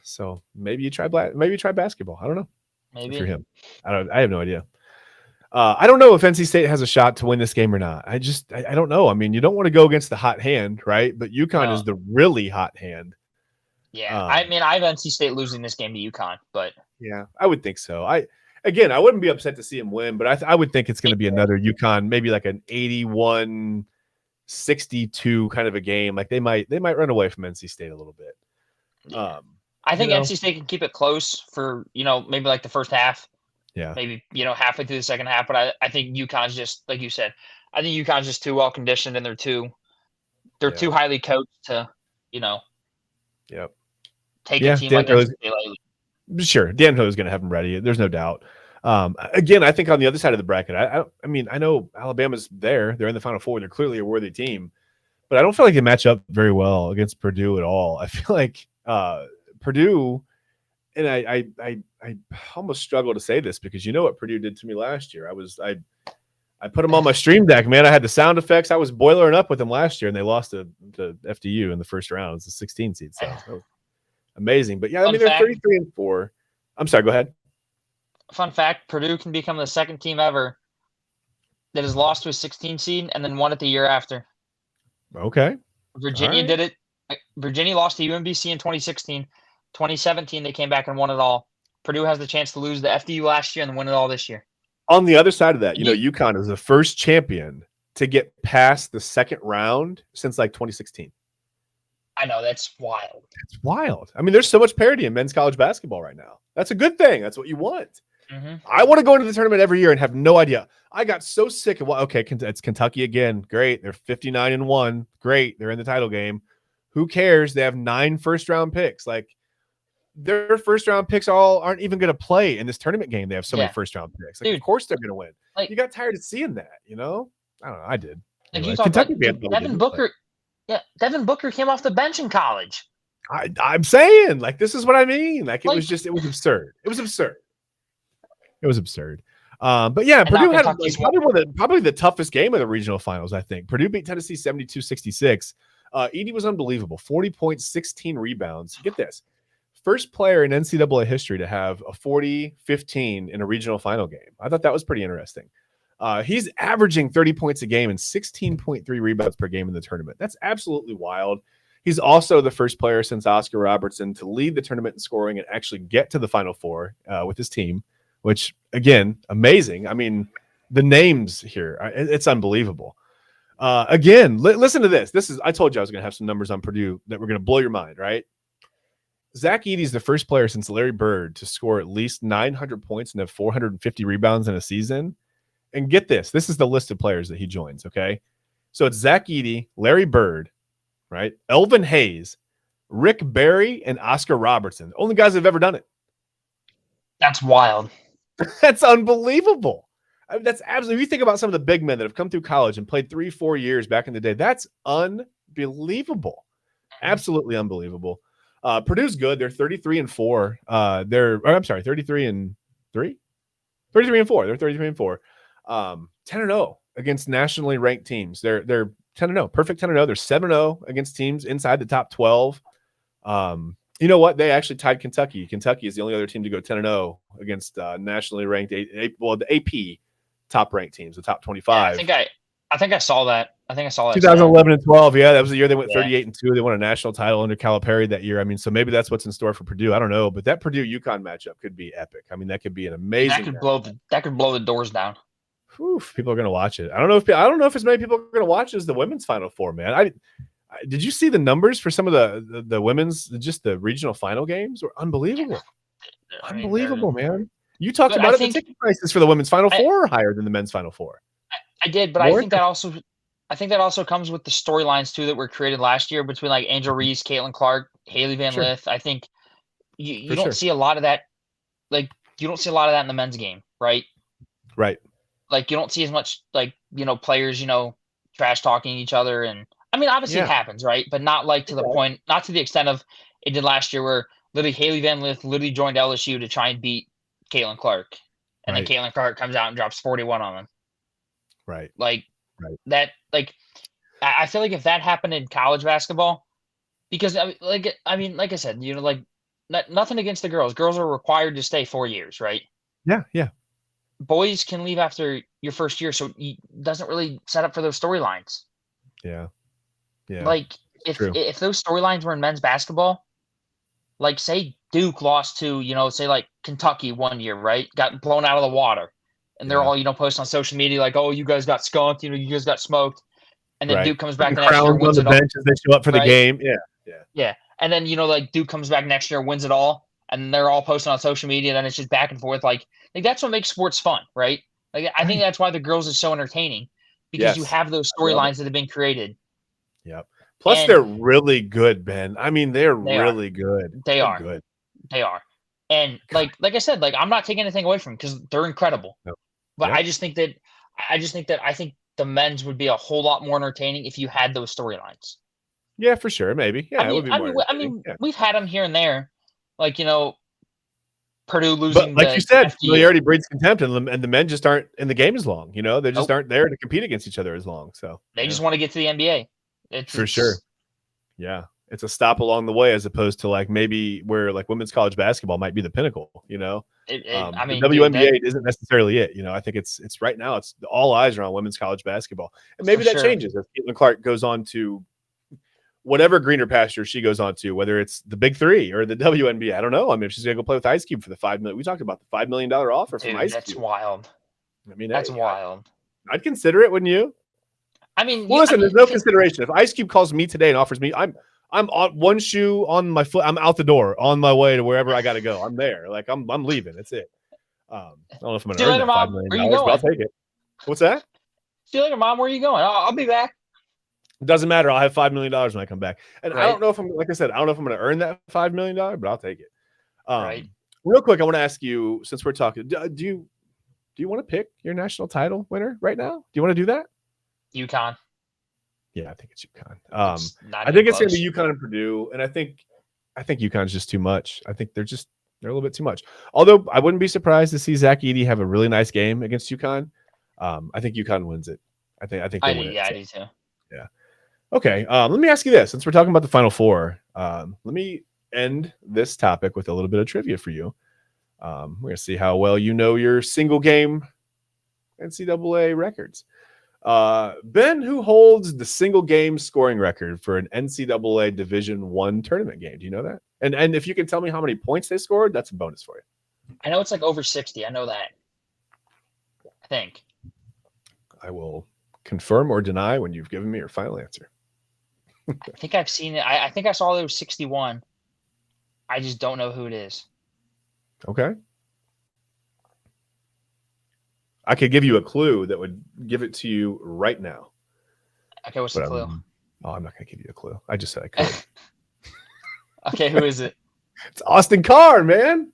So maybe you try basketball. I don't know. Maybe for him. I have no idea. I don't know if NC State has a shot to win this game or not. I don't know. I mean, you don't want to go against the hot hand, right? But UConn is the really hot hand. Yeah. I have NC State losing this game to UConn, but yeah, I would think so. I wouldn't be upset to see him win, but I would think it's going to be another UConn, maybe like an 81-62 kind of a game. Like they might run away from NC State a little bit. I think NC State can keep it close for, maybe like the first half. Yeah. Maybe, halfway through the second half. But I think UConn's just, like you said, I think UConn's just too well conditioned and they're too highly coached to, take a team like NC State lightly. Sure. Dan Ho's going to have them ready. There's no doubt. Again, I think on the other side of the bracket, I know Alabama's there. They're in the Final Four. They're clearly a worthy team. But I don't feel like they match up very well against Purdue at all. I feel like Purdue, and I almost struggle to say this because you know what Purdue did to me last year. I put them on my stream deck, man. I had the sound effects. I was boiling up with them last year, and they lost to FDU in the first round. It's a 16 seed, so that was amazing. But yeah, they're 33-4. I'm sorry. Go ahead. Fun fact: Purdue can become the second team ever that has lost to a 16 seed and then won it the year after. Okay. Virginia did it. Virginia lost to UMBC in 2016. 2017, they came back and won it all. Purdue has the chance to lose the FDU last year and then win it all this year. On the other side of that, UConn is the first champion to get past the second round since like 2016. I know, that's wild. It's wild. I mean, there's so much parity in men's college basketball right now. That's a good thing. That's what you want. Mm-hmm. I want to go into the tournament every year and have no idea. I got so sick of it's Kentucky again. Great. They're 59-1. Great. They're in the title game. Who cares? They have 9 first-round picks. Like, their first-round picks aren't even going to play in this tournament game. They have so many first-round picks. Like, dude, of course they're going to win. Like, you got tired of seeing that, I don't know. I did. Like anyway, Kentucky Devin Booker. Yeah, Devin Booker came off the bench in college. I'm saying, like, this is what I mean. Like, it was absurd. It was absurd. It was absurd. But yeah, And Purdue had like, probably the toughest game of the regional finals, I think. Purdue beat Tennessee 72-66. Edey was unbelievable. 40 points, 16 rebounds. Get this. First player in NCAA history to have a 40-15 in a regional final game. I thought that was pretty interesting. He's averaging 30 points a game and 16.3 rebounds per game in the tournament. That's absolutely wild. He's also the first player since Oscar Robertson to lead the tournament in scoring and actually get to the Final Four with his team, which, again, amazing. I mean, the names here, it's unbelievable. Again, listen to this. I told you I was going to have some numbers on Purdue that were going to blow your mind, right? Zach Edey is the first player since Larry Bird to score at least 900 points and have 450 rebounds in a season. And get this. This is the list of players that he joins, okay? So it's Zach Edey, Larry Bird, right? Elvin Hayes, Rick Barry, and Oscar Robertson. Only guys that have ever done it. That's wild. That's unbelievable. I mean, that's absolutely. If you think about some of the big men that have come through college and played 3-4 years back in the day, that's unbelievable. Absolutely unbelievable. Purdue's good. They're 33-4. I'm sorry, 33-3? 33-4. They're 33-4. 10-0 against nationally ranked teams. They're 10-0, perfect 10-0. They're 7-0 against teams inside the top 12. You know what? They actually tied Kentucky. Kentucky is the only other team to go 10-0 against nationally ranked, the AP top-ranked teams, the top 25. Yeah, I think I saw that. 2011 and 12. Yeah, that was the year they went 38-2. They won a national title under Calipari that year. I mean, so maybe that's what's in store for Purdue. I don't know, but that Purdue-UConn matchup could be epic. I mean, that could be an amazing. That could blow the doors down. Whew, people are going to watch it. I don't know if as many people are going to watch as the women's Final Four, man. Did you see the numbers for some of the women's, just the regional final games? Were unbelievable. Unbelievable, man. You talked about it. The ticket prices for the women's Final Four are higher than the men's Final Four. I did, but I think that also comes with the storylines too that were created last year between like Angel Reese, Caitlin Clark, Haley Van Lith. I think you don't see a lot of that. Like you don't see a lot of that in the men's game, right? Right. Like you don't see as much like players trash talking each other, and I mean obviously it happens, right? But not like to the point, not to the extent of it did last year, where literally Haley Van Lith literally joined LSU to try and beat Caitlin Clark, and then Caitlin Clark comes out and drops 41 on them. Right. That I feel like if that happened in college basketball, because like I said, nothing against the girls. Girls are required to stay 4 years, right? Yeah. Boys can leave after your first year, so it doesn't really set up for those storylines. Yeah. Like if those storylines were in men's basketball, like say Duke lost to say like Kentucky one year, right? Got blown out of the water. And they're all, posting on social media like, "Oh, you guys got skunked. You guys got smoked." And then Duke comes back the next year, wins it all. Bench as they show up for the game. Yeah. And then like Duke comes back next year, wins it all, and they're all posting on social media. And then it's just back and forth. Like that's what makes sports fun, right? Like I think that's why the girls is so entertaining, because you have those storylines that have been created. Yep. Plus, they're really good, Ben. I mean, they're really good. They are good. They are. And like I said, like I'm not taking anything away from them because they're incredible. No. But I think the men's would be a whole lot more entertaining if you had those storylines. Yeah, for sure. Maybe. Yeah, I mean, we've had them here and there, like Purdue losing. But like you said, familiarity breeds contempt, and the men just aren't in the game as long. They just aren't there to compete against each other as long. So they just want to get to the NBA. For sure. Yeah. It's a stop along the way, as opposed to like maybe where like women's college basketball might be the pinnacle, I mean, the WNBA isn't necessarily it. I think it's right now, it's all eyes are on women's college basketball, and maybe that changes as Caitlin Clark goes on to whatever greener pasture she goes on to, whether it's the Big Three or the WNBA. I don't know. I mean, if she's gonna go play with Ice Cube for the $5 million, we talked about the $5 million offer from Ice Cube. That's wild. I mean, that's wild. I'd consider it, wouldn't you? I mean, listen, there's no consideration. If Ice Cube calls me today and offers me, I'm on one shoe on my foot. I'm out the door on my way to wherever I got to go. I'm there. Like I'm leaving. That's it. I don't know if I'm going to earn that $5 million, but I'll take it. What's that? See you later, Mom. Where are you going? I'll be back. It doesn't matter. I'll have $5 million when I come back. And I don't know if I'm, like I said, I don't know if I'm going to earn that $5 million, but I'll take it. Real quick, I want to ask you, since we're talking, do you want to pick your national title winner right now? Do you want to do that? UConn. Yeah, I think it's UConn. I think it's going to be UConn and Purdue, and I think UConn's just too much. I think They're a little bit too much. Although I wouldn't be surprised to see Zach Edey have a really nice game against UConn. I think UConn wins it. I think they win it. Yeah, I do too. Yeah. Okay. Let me ask you this. Since we're talking about the Final Four, let me end this topic with a little bit of trivia for you. We're going to see how well you know your single game NCAA records. Ben, who holds the single game scoring record for an NCAA Division I tournament game? Do you know that? And if you can tell me how many points they scored, that's a bonus for you. I know it's like over 60. I know that. I think. I will confirm or deny when you've given me your final answer. I think I've seen it. I think I saw there was 61. I just don't know who it is. Okay. I could give you a clue that would give it to you right now. Okay, what's the clue? I'm not going to give you a clue. I just said I could. Okay, who is it? It's Austin Carr, man.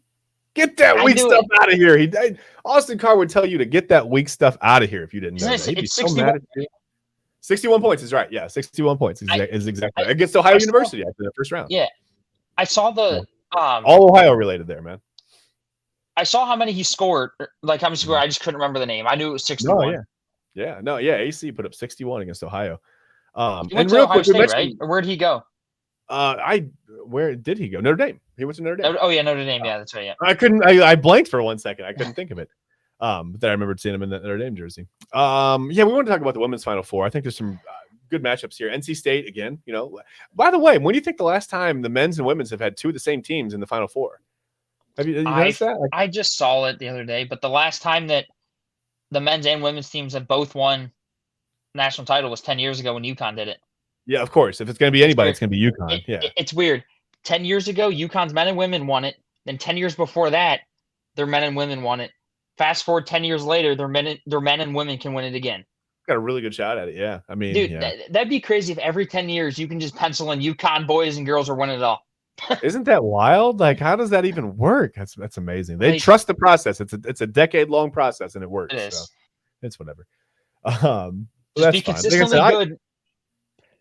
Get that weak stuff out of here. Austin Carr would tell you to get that weak stuff out of here if you didn't know that. He'd be so mad at you. 61 points is right. Yeah, 61 points is exactly against Ohio University after the first round. Yeah. I saw the all Ohio related there, man. I saw how many he scored, like how many scored. I just couldn't remember the name. I knew it was 61. AC put up 61 against Ohio. He went to Ohio State, right? Or where did he go? Where did he go? Notre Dame. He went to Notre Dame. Oh yeah, Notre Dame. Yeah, that's right. Yeah. I blanked for 1 second. I couldn't think of it. But then I remembered seeing him in that Notre Dame jersey. We want to talk about the women's Final Four. I think there's some good matchups here. NC State again. By the way, when do you think the last time the men's and women's have had two of the same teams in the Final Four? Have you noticed that? I just saw it the other day, but the last time that the men's and women's teams have both won national title was 10 years ago when UConn did it. Yeah, of course. If it's going to be anybody, it's going to be UConn. It's weird. 10 years ago, UConn's men and women won it. Then 10 years before that, their men and women won it. Fast forward 10 years later, their men and women can win it again. Got a really good shot at it. Yeah, I mean, dude, that'd be crazy if every 10 years you can just pencil in UConn boys and girls are winning it all. Isn't that wild? Like, how does that even work? That's amazing. They trust the process. It's a decade-long process, and it works. It is. So it's whatever. Just be consistently good.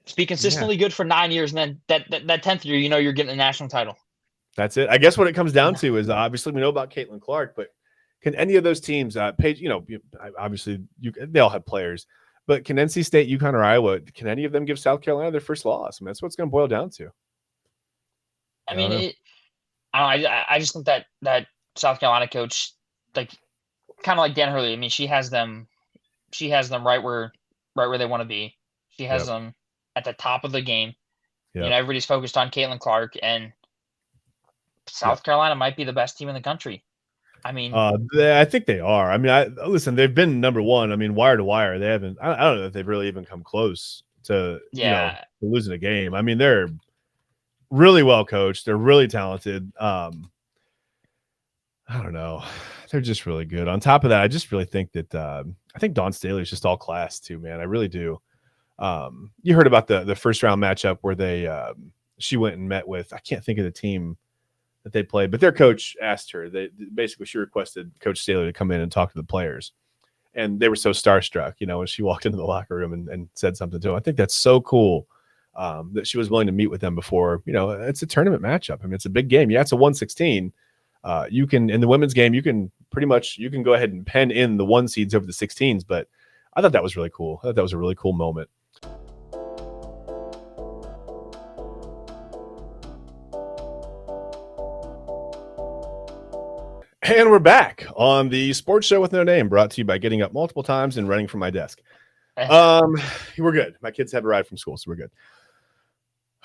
Just be consistently good for 9 years, and then that 10th year, you're getting a national title. That's it. I guess what it comes down to is obviously we know about Caitlin Clark, but can any of those teams, obviously they all have players, but can NC State, UConn, or Iowa, can any of them give South Carolina their first loss? I mean, that's what it's going to boil down to. I just think that South Carolina coach, like, kind of like Dan Hurley. I mean, she has them right where they want to be. She has them at the top of the game. Yep. Everybody's focused on Caitlin Clark, and South Carolina might be the best team in the country. I mean, I think they are. I mean, listen, they've been number one. I mean, wire to wire, they haven't. I don't know if they've really even come close to losing a game. I mean, they're really well coached. They're really talented. I don't know. They're just really good. On top of that, I just really think that I think Dawn Staley is just all class too, man. I really do. You heard about the first round matchup where she went and met with, I can't think of the team that they played, but their coach asked her. She requested Coach Staley to come in and talk to the players, and they were so starstruck, when she walked into the locker room and said something to them. I think that's so cool that she was willing to meet with them before. It's a tournament matchup. I mean, it's a big game. Yeah, it's a 1/16. You can, in the women's game, you can go ahead and pen in the 1 seeds over the 16s, but I thought that was really cool. I thought that was a really cool moment. And we're back on the Sports Show with No Name, brought to you by getting up multiple times and running from my desk. We're good. My kids have a ride from school, so we're good.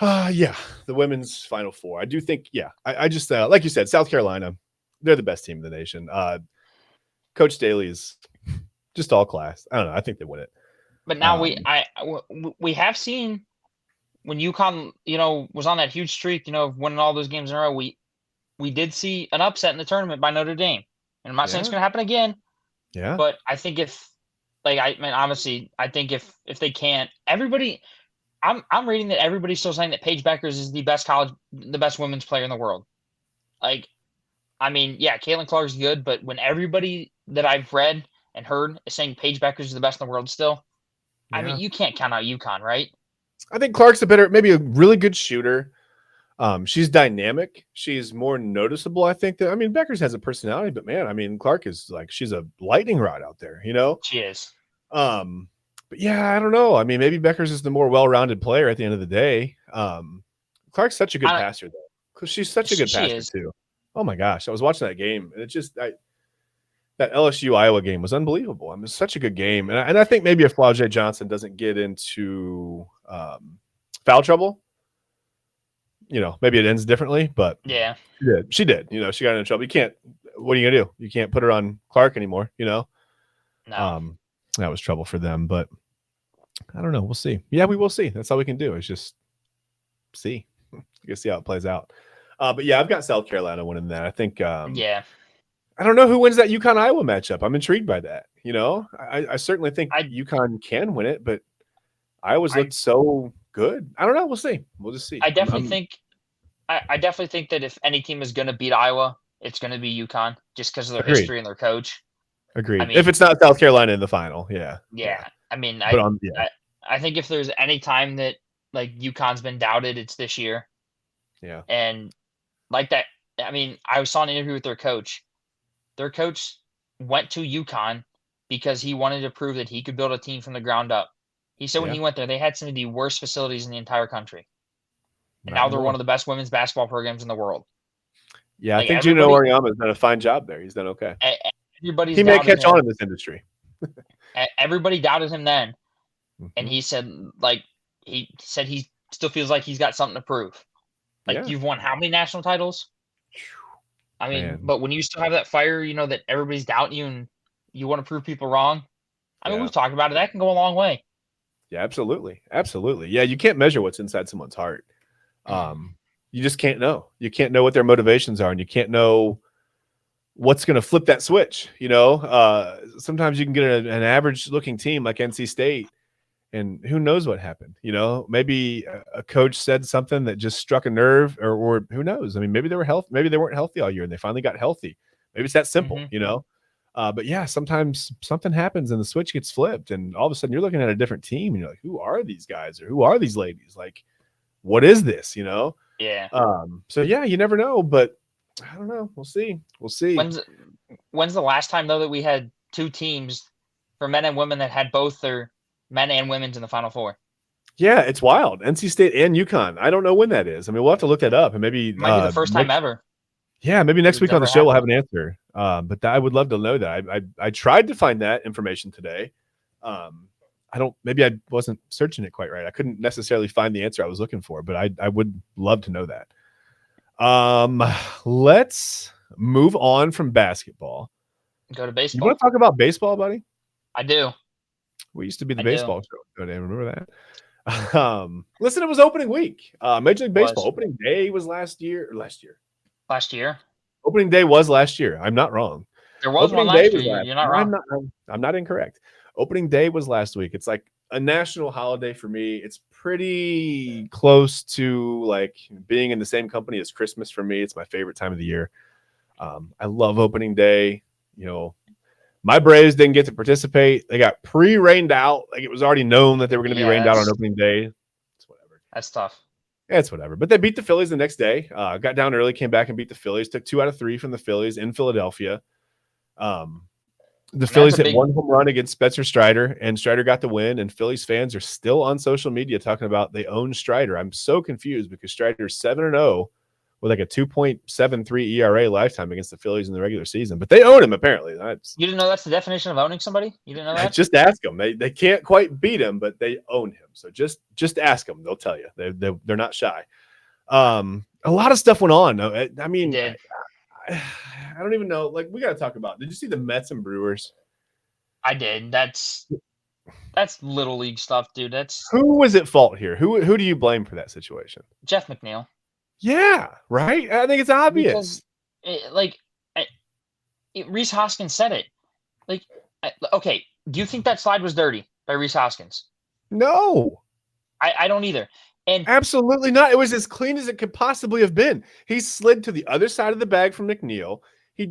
The women's Final Four. I do think, I just, like you said, South Carolina, they're the best team in the nation. Coach Staley is just all class. I don't know. I think they win it. But now we have seen when UConn, was on that huge streak, of winning all those games in a row, we did see an upset in the tournament by Notre Dame. And I'm not saying it's going to happen again. Yeah. But I think obviously, I think if they can't, everybody, I'm reading that everybody's still saying that Paige Beckers is the best women's player in the world. Like, I mean, Caitlin Clark's good, but when everybody that I've read and heard is saying Paige Beckers is the best in the world still, I mean, you can't count out UConn, right? I think Clark's maybe a really good shooter. She's dynamic. She's more noticeable, I think. I mean, Beckers has a personality, but man, I mean, Clark is like, she's a lightning rod out there, you know? She is. But yeah, I don't know. I mean, maybe Beckers is the more well-rounded player at the end of the day. Clark's such a good passer, though. Because she's such a good passer, too. Oh my gosh. I was watching that game, and it just that LSU Iowa game was unbelievable. I mean, it's such a good game. And I think maybe if Flau'jae Johnson doesn't get into foul trouble, you know, maybe it ends differently, but yeah, she did. You know, she got into trouble. You can't. What are you gonna do? You can't put her on Clark anymore. You know. No. That was trouble for them, but I don't know. We'll see. Yeah, we will see. That's all we can do is just see. You can see how it plays out. But yeah, I've got South Carolina winning that. I think. Yeah. I don't know who wins that UConn Iowa matchup. I'm intrigued by that. You know, I certainly think UConn can win it, but Iowa's looked so good. I don't know. We'll see. We'll just see. I definitely think that if any team is going to beat Iowa, it's going to be UConn, just because of their history and their coach. Agreed. I mean, if it's not South Carolina in the final, yeah. I mean, I think if there's any time that like UConn's been doubted, it's this year. Yeah. And like that, I mean, I saw an interview with their coach. Their coach went to UConn because he wanted to prove that he could build a team from the ground up. He said when he went there, they had some of the worst facilities in the entire country. And now they're one of the best women's basketball programs in the world. Yeah, like, I think Juno Oriama's done a fine job there. He's done okay. He may catch on in this industry. Everybody doubted him then. And he said, he still feels like he's got something to prove. Like, you've won how many national titles? I mean, but when you still have that fire, you know, that everybody's doubting you and you want to prove people wrong. I mean, we've talked about it. That can go a long way. Yeah, absolutely. Absolutely. Yeah, you can't measure what's inside someone's heart. You just can't know. You can't know what their motivations are, and you can't know what's going to flip that switch. You know, sometimes you can get an average-looking team like NC State, and who knows what happened. You know, maybe a coach said something that just struck a nerve, or who knows? I mean, maybe they were healthy. Maybe they weren't healthy all year, and they finally got healthy. Maybe it's that simple. You know. But yeah, sometimes something happens and the switch gets flipped, and all of a sudden you're looking at a different team, and you're like, "Who are these guys? Or who are these ladies? Like, what is this?" You know? Yeah. So yeah, you never know, but I don't know. We'll see. We'll see. When's the last time though that we had two teams for men and women that had both their men and women's in the Final Four? Yeah, it's wild. NC State and UConn. I don't know when that is. I mean, we'll have to look that up, and maybe might be the first time ever. Yeah, maybe next week on the show we'll have an answer. But I would love to know that. I tried to find that information today. Maybe I wasn't searching it quite right. I couldn't necessarily find the answer I was looking for, but I would love to know that. Let's move on from basketball. Go to baseball. You want to talk about baseball, buddy? I do. We used to be the baseball show. I remember that. Listen, it was opening week. Major League Baseball opening day was last year. Last year. Opening day was last year. I'm not wrong. There was one last year. You're not wrong. I'm not incorrect. Opening day was last week. It's like a national holiday for me. It's pretty close to like being in the same company as Christmas for me. It's my favorite time of the year. I love opening day. You know, my Braves didn't get to participate. They got pre-rained out. Like it was already known that they were going to be rained out on opening day. It's whatever. That's tough. Yeah, it's whatever. But they beat the Phillies the next day. Got down early, came back and beat the Phillies. Took 2 out of 3 from the Phillies in Philadelphia. The Phillies hit 1 home run against Spencer Strider, and Strider got the win. And Phillies fans are still on social media talking about they own Strider. I'm so confused because Strider's 7-0 with like a 2.73 ERA lifetime against the Phillies in the regular season. But they own him, apparently. You didn't know that's the definition of owning somebody? You didn't know that? Just ask them. They can't quite beat him, but they own him. So just ask them. They'll tell you. They're not shy. A lot of stuff went on. I mean, I don't even know. Like, we got to talk about. Did you see the Mets and Brewers? I did. That's little league stuff, dude. Who was at fault here? Who do you blame for that situation? Jeff McNeil. Yeah, right. I think it's obvious. Rhys Hoskins said it. Like, okay, do you think that slide was dirty by Rhys Hoskins? No, I don't either. And absolutely not. It was as clean as it could possibly have been. He slid to the other side of the bag from McNeil. He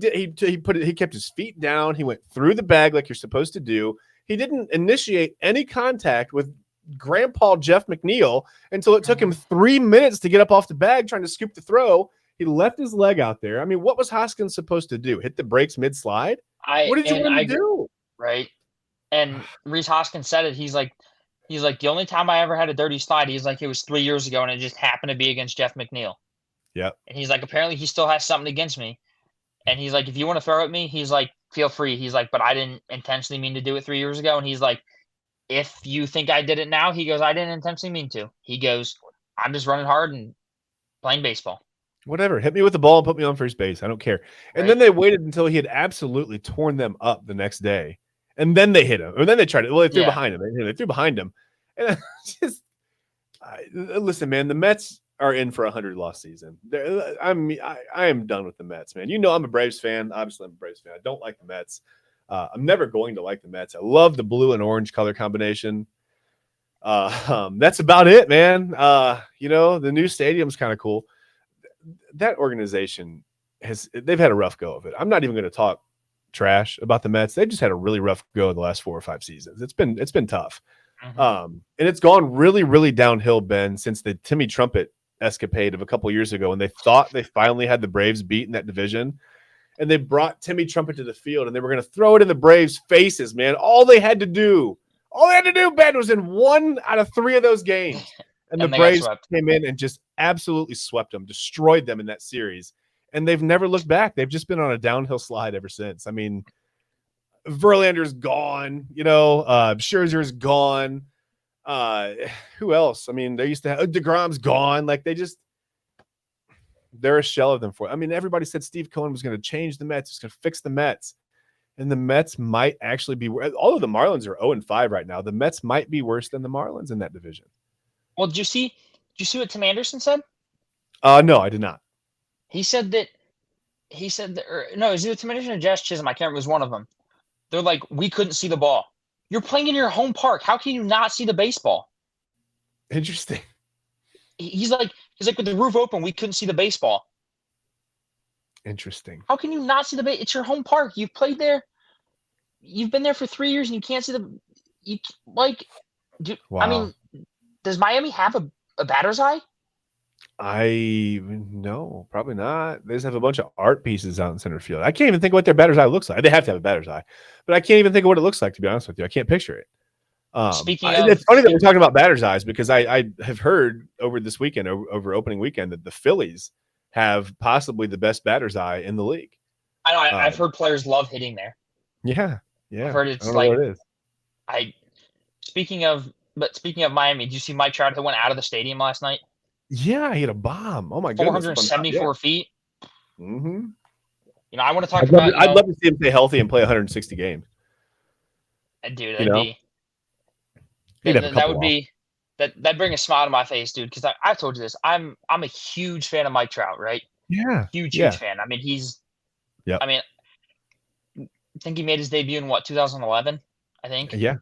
kept his feet down. He went through the bag like you're supposed to do. He didn't initiate any contact with Grandpa Jeff McNeil until it took him 3 minutes to get up off the bag trying to scoop the throw. He left his leg out there. I mean, what was Hoskins supposed to do? Hit the brakes mid-slide? What did you want him to do? Right. And Reese Hoskins said it. He's like, the only time I ever had a dirty slide, he's like, it was 3 years ago, and it just happened to be against Jeff McNeil. Yep. And he's like, apparently he still has something against me. And he's like, if you want to throw at me, he's like, feel free. He's like, but I didn't intentionally mean to do it 3 years ago. And he's like, if you think I did it now, he goes, I didn't intentionally mean to. He goes, I'm just running hard and playing baseball. Whatever. Hit me with the ball and put me on first base. I don't care. And then they waited until he had absolutely torn them up the next day. And then they hit him. Or then they tried it. Well, they threw behind him. They threw behind him. And just listen, man, the Mets are in for a 100-loss season. I am done with the Mets, man. You know I'm a Braves fan. Obviously, I'm a Braves fan. I don't like the Mets. I'm never going to like the Mets. I love the blue and orange color combination. That's about it, man. The new stadium's kind of cool. That organization they've had a rough go of it. I'm not even going to talk trash about the Mets. They've just had a really rough go the last 4 or 5 seasons. It's been tough. And it's gone really, really downhill, Ben, since the Timmy Trumpet escapade of a couple years ago when they thought they finally had the Braves beat in that division. And they brought Timmy Trumpet to the field and they were going to throw it in the Braves' faces, man. All they had to do, Ben, was in 1 out of 3 of those games. And the Braves came in and just absolutely swept them, destroyed them in that series. And they've never looked back. They've just been on a downhill slide ever since. I mean, Verlander's gone, Scherzer's gone. Who else? I mean, they used to have DeGrom's gone. Like they're a shell of them everybody said Steve Cohen was going to change the Mets, was going to fix the Mets. And the Mets might actually be, although the Marlins are 0-5 right now, the Mets might be worse than the Marlins in that division. Well, did you see what Tim Anderson said? No, I did not. He said that, no, it was either Tim Anderson or Jazz Chisholm. I can't remember, it was one of them. They're like, we couldn't see the ball. You're playing in your home park. How can you not see the baseball? Interesting. He's like, with the roof open, we couldn't see the baseball. Interesting. How can you not see the baseball? It's your home park. You've played there. You've been there for 3 years, and you can't see wow. I mean, does Miami have a batter's eye? No, probably not. They just have a bunch of art pieces out in center field. I can't even think what their batter's eye looks like. They have to have a batter's eye, but I can't even think of what it looks like, to be honest with you. I can't picture it. It's funny that we're talking about batter's eyes because I have heard over this weekend, over opening weekend, that the Phillies have possibly the best batter's eye in the league. I know. I've heard players love hitting there. Yeah. I've heard it's like what it is. Speaking of Miami, did you see Mike Trout who went out of the stadium last night? Yeah, he hit a bomb. Oh my goodness. 474 feet. Mm-hmm. I want to talk about. I'd love to see him stay healthy and play 160 games. Dude, that'd bring a smile to my face, dude. Because I told you this. I'm a huge fan of Mike Trout, right? Yeah. Huge fan. I mean, he's. Yeah. I mean, I think he made his debut in 2011. I think. Yeah.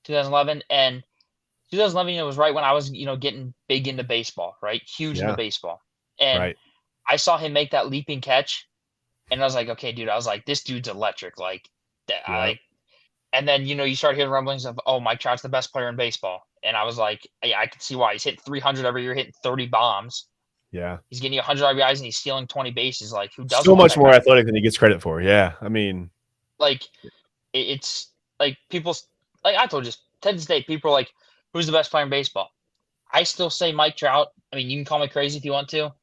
2011 and 2011, it was right when I was, getting big into baseball, right? Huge into baseball. And I saw him make that leaping catch and I was like, okay, dude, this dude's electric. Like that. And then, you start hearing rumblings of, oh, Mike Trout's the best player in baseball. And I was like, I can see why. He's hitting 300 every year, hitting 30 bombs. Yeah. He's getting 100 RBIs and he's stealing 20 bases. Like, who does so much more athletic than he gets credit for. Yeah. I mean, like, it's like people, like I told you, to this day, people are like, who's the best player in baseball? I still say Mike Trout. I mean, you can call me crazy if you want to,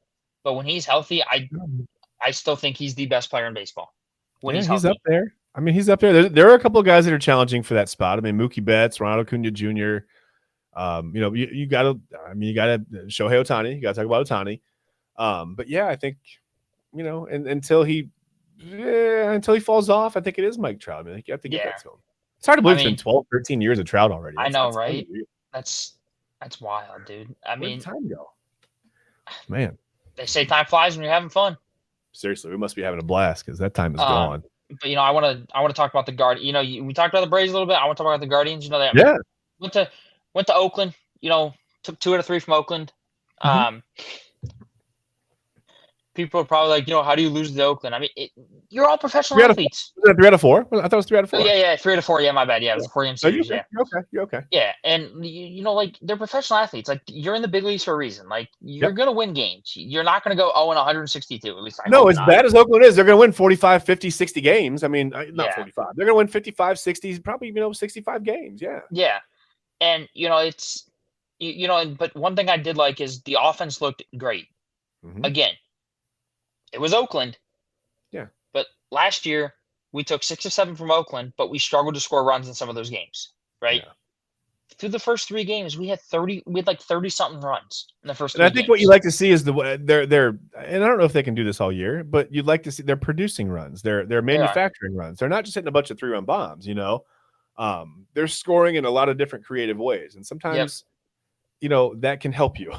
but when he's healthy, I still think he's the best player in baseball. When he's up there. I mean, he's up there. There are a couple of guys that are challenging for that spot. I mean, Mookie Betts, Ronald Acuna Jr. You got to Shohei Ohtani. You got to talk about Ohtani. But yeah, I think, and until he falls off, I think it is Mike Trout. I mean, you have to get that to him. It's hard to believe it's been 12, 13 years of Trout already. I know, right? That's wild, dude. I mean, where'd time go? Man. They say time flies when you're having fun. Seriously, we must be having a blast because that time is gone. But I want to talk about the Guardians. We talked about the Braves a little bit. I want to talk about the Guardians. That. Yeah. Went to Oakland. Took 2 out of 3 from Oakland. people are probably like, how do you lose to Oakland? I mean, you're all professional athletes. Was it 3 out of 4? I thought it was 3 out of 4. Oh, yeah, 3 out of 4. Yeah, my bad. Yeah, it was a 4-game series. You're okay. You're okay. Yeah, and like they're professional athletes. Like you're in the big leagues for a reason. Like you're gonna win games. You're not gonna go 162. At least I no. Hope as not. bad as Oakland is, they're gonna win 45, 50, 60 games. I mean, not 45. They're gonna win 55, 60, probably 65 games. Yeah. Yeah, and it's but one thing I did like is the offense looked great. Mm-hmm. Again, it was Oakland. Yeah. But last year we took 6 or 7 from Oakland, but we struggled to score runs in some of those games. Right. Yeah. Through the first 3 games, we had like 30 something runs in the first. And I think what you like to see is they're and I don't know if they can do this all year, but you'd like to see they're producing runs. They're manufacturing runs. They're not just hitting a bunch of 3-run bombs. They're scoring in a lot of different creative ways, and sometimes that can help you.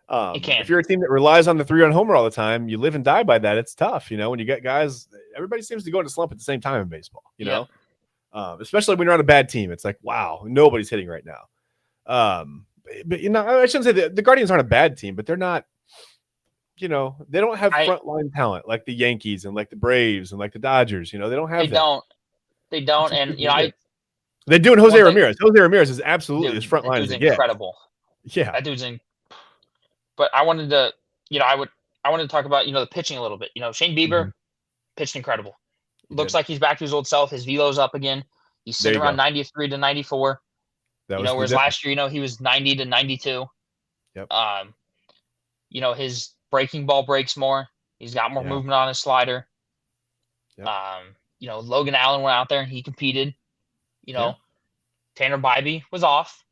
It can. If you're a team that relies on the 3-run homer all the time, you live and die by that. It's tough. When you get guys, everybody seems to go into slump at the same time in baseball. Especially when you're on a bad team, it's like, wow, nobody's hitting right now. But I shouldn't say the Guardians aren't a bad team, but they're not. They don't have frontline talent like the Yankees and like the Braves and like the Dodgers. They don't have. They don't, and they're doing Jose Ramirez. Jose Ramirez is absolutely as frontline as incredible. Yeah, that dude's in. But I wanted to, I wanted to talk about the pitching a little bit. Shane Bieber pitched incredible. Looks like he's back to his old self. His velo's up again. He's sitting around 93 to 94. Whereas last year, he was 90 to 92. Yep. His breaking ball breaks more. He's got more movement on his slider. Yep. Logan Allen went out there and he competed. Tanner Bybee was off,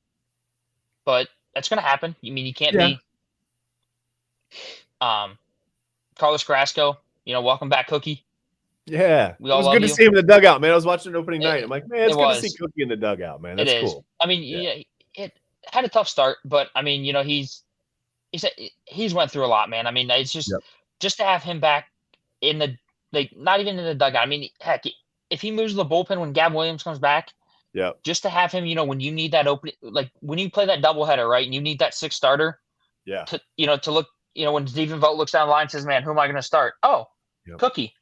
but that's going to happen. You can't be. Carlos Carrasco, welcome back, Cookie. Yeah, it was good to see him in the dugout, man. I was watching opening night. I'm like, man, it's good to see Cookie in the dugout, man. That's cool. I mean, it had a tough start, but I mean, he's went through a lot, man. I mean, it's just to have him back in the not even in the dugout. I mean, heck, if he moves to the bullpen when Gavin Williams comes back, just to have him, when you need that opening, like when you play that doubleheader, right, and you need that 6th starter, to look, when Stephen Vogt looks down the line and says, man, who am I going to start? Oh, Cookie.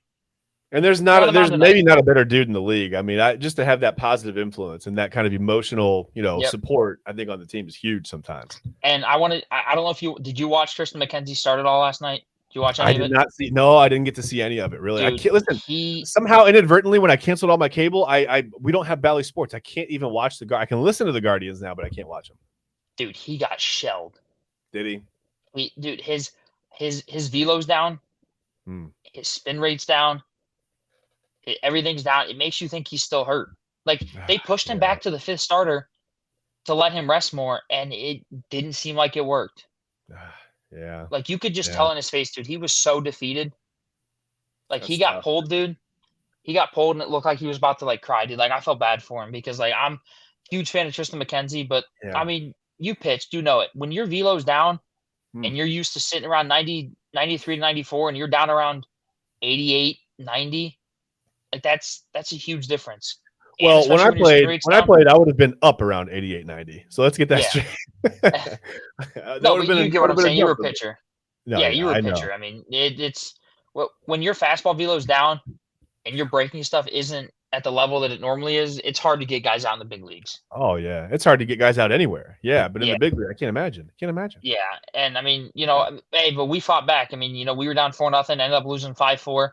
And there's maybe not a better dude in the league. I mean, just to have that positive influence and that kind of emotional, support, I think on the team is huge sometimes. And I don't know if did you watch Tristan McKenzie start it all last night? Did you watch any of it? I did not see. No, I didn't get to see any of it. Really, dude, I can't listen. Somehow inadvertently, when I canceled all my cable, we don't have Bally Sports. I can't even watch I can listen to the Guardians now, but I can't watch them. Dude, he got shelled. Did he? Dude, his velo's down. His spin rate's down. Everything's down. It makes you think he's still hurt. Like they pushed him back to the 5th starter to let him rest more, and it didn't seem like it worked. Yeah. Like you could just tell in his face, dude. He was so defeated. Like he got pulled, dude. He got pulled, and it looked like he was about to cry, dude. Like I felt bad for him because I'm a huge fan of Tristan McKenzie, but I mean, you pitch, do know it. When your velo's down and you're used to sitting around 90, 93 to 94, and you're down around 88, 90. Like that's a huge difference. Well, when I played, I would have been up around 88, 90. So let's get that straight. No, but you get what I'm saying. You were a pitcher. No, you were a pitcher. I mean, it's when your fastball velo's down and your breaking stuff isn't at the level that it normally is, it's hard to get guys out in the big leagues. Oh yeah, it's hard to get guys out anywhere. Yeah, but in the big league, I can't imagine. Yeah, and I mean, hey, but we fought back. I mean, we were down 4-0, ended up losing 5-4.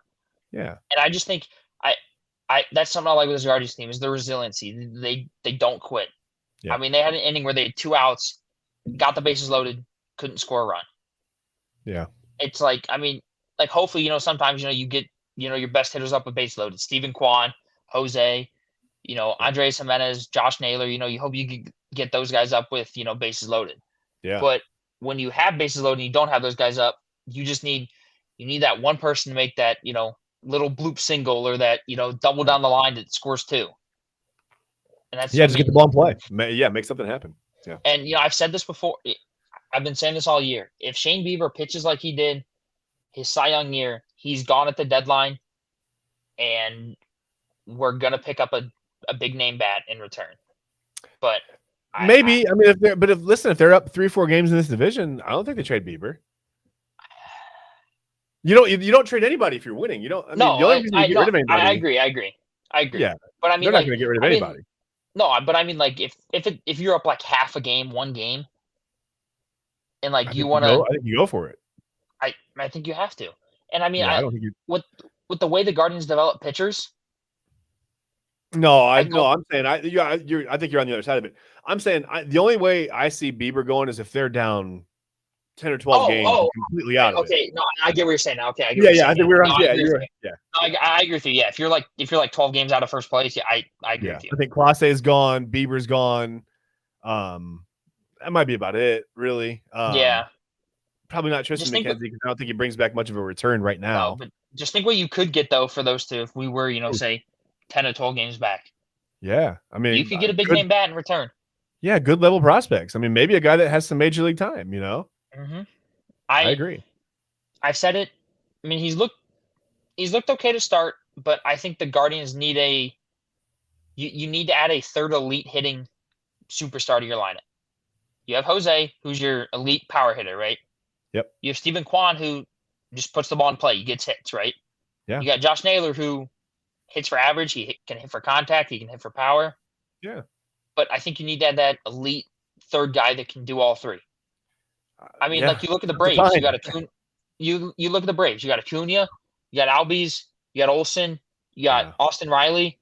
Yeah, and I just think that's something I like with this Guardians team is the resiliency. They don't quit. Yeah. I mean, they had an inning where they had 2 outs, got the bases loaded, couldn't score a run. Yeah, it's like, I mean, hopefully, sometimes you get your best hitters up with base loaded. Steven Kwan, Jose, Andres Jimenez, Josh Naylor. You hope you could get those guys up with bases loaded. Yeah. But when you have bases loaded and you don't have those guys up, you just need that one person to make that little bloop single or that double down the line that scores 2. And that's just get the ball in play. Make something happen. Yeah. And I've said this before. I've been saying this all year. If Shane Bieber pitches like he did his Cy Young year, he's gone at the deadline, and we're gonna pick up a big name bat in return. But maybe if they're up 3-4 games in this division, I don't think they trade Bieber. You don't trade anybody if you're winning. You don't. I mean, the only reason you get rid of anybody. I agree. Yeah, but I mean, they're not going to get rid of anybody. No, but I mean, like if you're up like half a game, one game, and like you want to, I think you go for it. I think you have to. And I mean, I don't think you. With the way the Guardians develop pitchers. No, I'm saying I think you're on the other side of it. I'm saying the only way I see Bieber going is if they're down 10 or 12 games completely out of it. Okay, no, I get what you're saying now. Okay, I get what you're saying. I think we're on. I agree with you. Yeah, if you're like 12 games out of first place, I agree with you. I think Clase is gone, Bieber's gone. That might be about it, really. Probably not Tristan McKenzie because I don't think he brings back much of a return right now. No, but just think what you could get though for those two if we were, say 10 or 12 games back. Yeah, I mean, you could get a big name bat in return. Yeah, good level prospects. I mean, maybe a guy that has some major league time. Mm-hmm. I agree. I've said it. I mean, he's looked okay to start, but I think the Guardians need you need to add a third elite hitting superstar to your lineup. You have Jose, who's your elite power hitter, right? Yep. You have Stephen Kwan, who just puts the ball in play. He gets hits, right? Yeah. You got Josh Naylor, who hits for average. He can hit for contact. He can hit for power. Yeah. But I think you need to have that elite third guy that can do all three. I mean, like you look at the Braves. You got you look at the Braves. You got Acuna. You got Albies. You got Olsen. You got Austin Riley.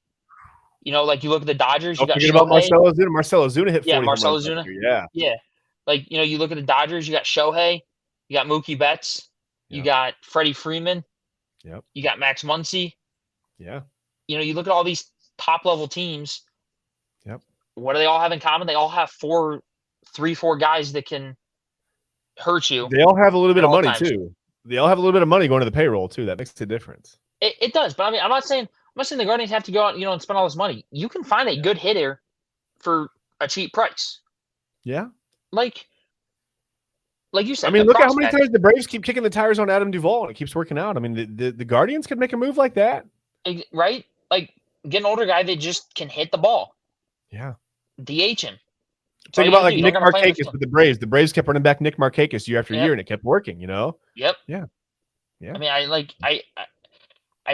Like you look at the Dodgers. You got about Marcell Ozuna. Marcell Ozuna hit 40 Marcell Ozuna. Yeah. Like you look at the Dodgers. You got Shohei. You got Mookie Betts. You got Freddie Freeman. Yep. You got Max Muncy. Yeah. You look at all these top level teams. Yep. What do they all have in common? They all have 4 guys that can hurt you. They all have a little bit of money too. They all have a little bit of money going to the payroll too. That makes a difference. It does, but I mean, I'm not saying the Guardians have to go out, and spend all this money. You can find a good hitter for a cheap price. Yeah. Like you said. I mean, look at how many times the Braves keep kicking the tires on Adam Duvall and it keeps working out. I mean, the Guardians could make a move like that. Right? Like get an older guy that just can hit the ball. Yeah. DH him. Think about like Nick Markakis with the Braves. The Braves kept running back Nick Markakis year after year, and it kept working. Yep. Yeah. I mean, I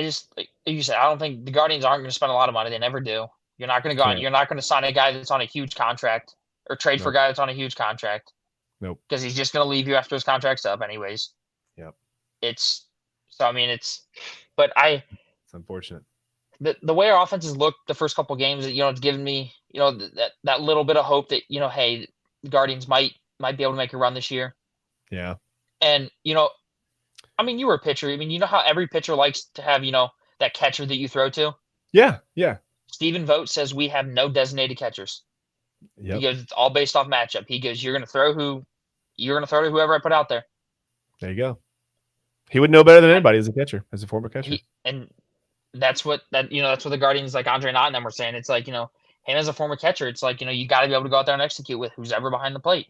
just like you said. I don't think the Guardians aren't going to spend a lot of money. They never do. You're not going to go on. You're not going to sign a guy that's on a huge contract or trade for a guy that's on a huge contract. Nope. Because he's just going to leave you after his contract's up, anyways. Yep. It's unfortunate. The way our offenses looked the first couple of games, it's given me, that little bit of hope that, hey, the Guardians might be able to make a run this year. Yeah. And, I mean, you were a pitcher. I mean, you know how every pitcher likes to have, that catcher that you throw to? Yeah. Yeah. Stephen Vogt says we have no designated catchers. Yep. He goes, it's all based off matchup. He goes, you're going to throw to whoever I put out there. There you go. He would know better than anybody as a catcher, as a former catcher. That's what the Guardians like Andre Knott and them were saying. It's like, him as a former catcher, it's like, you got to be able to go out there and execute with who's ever behind the plate.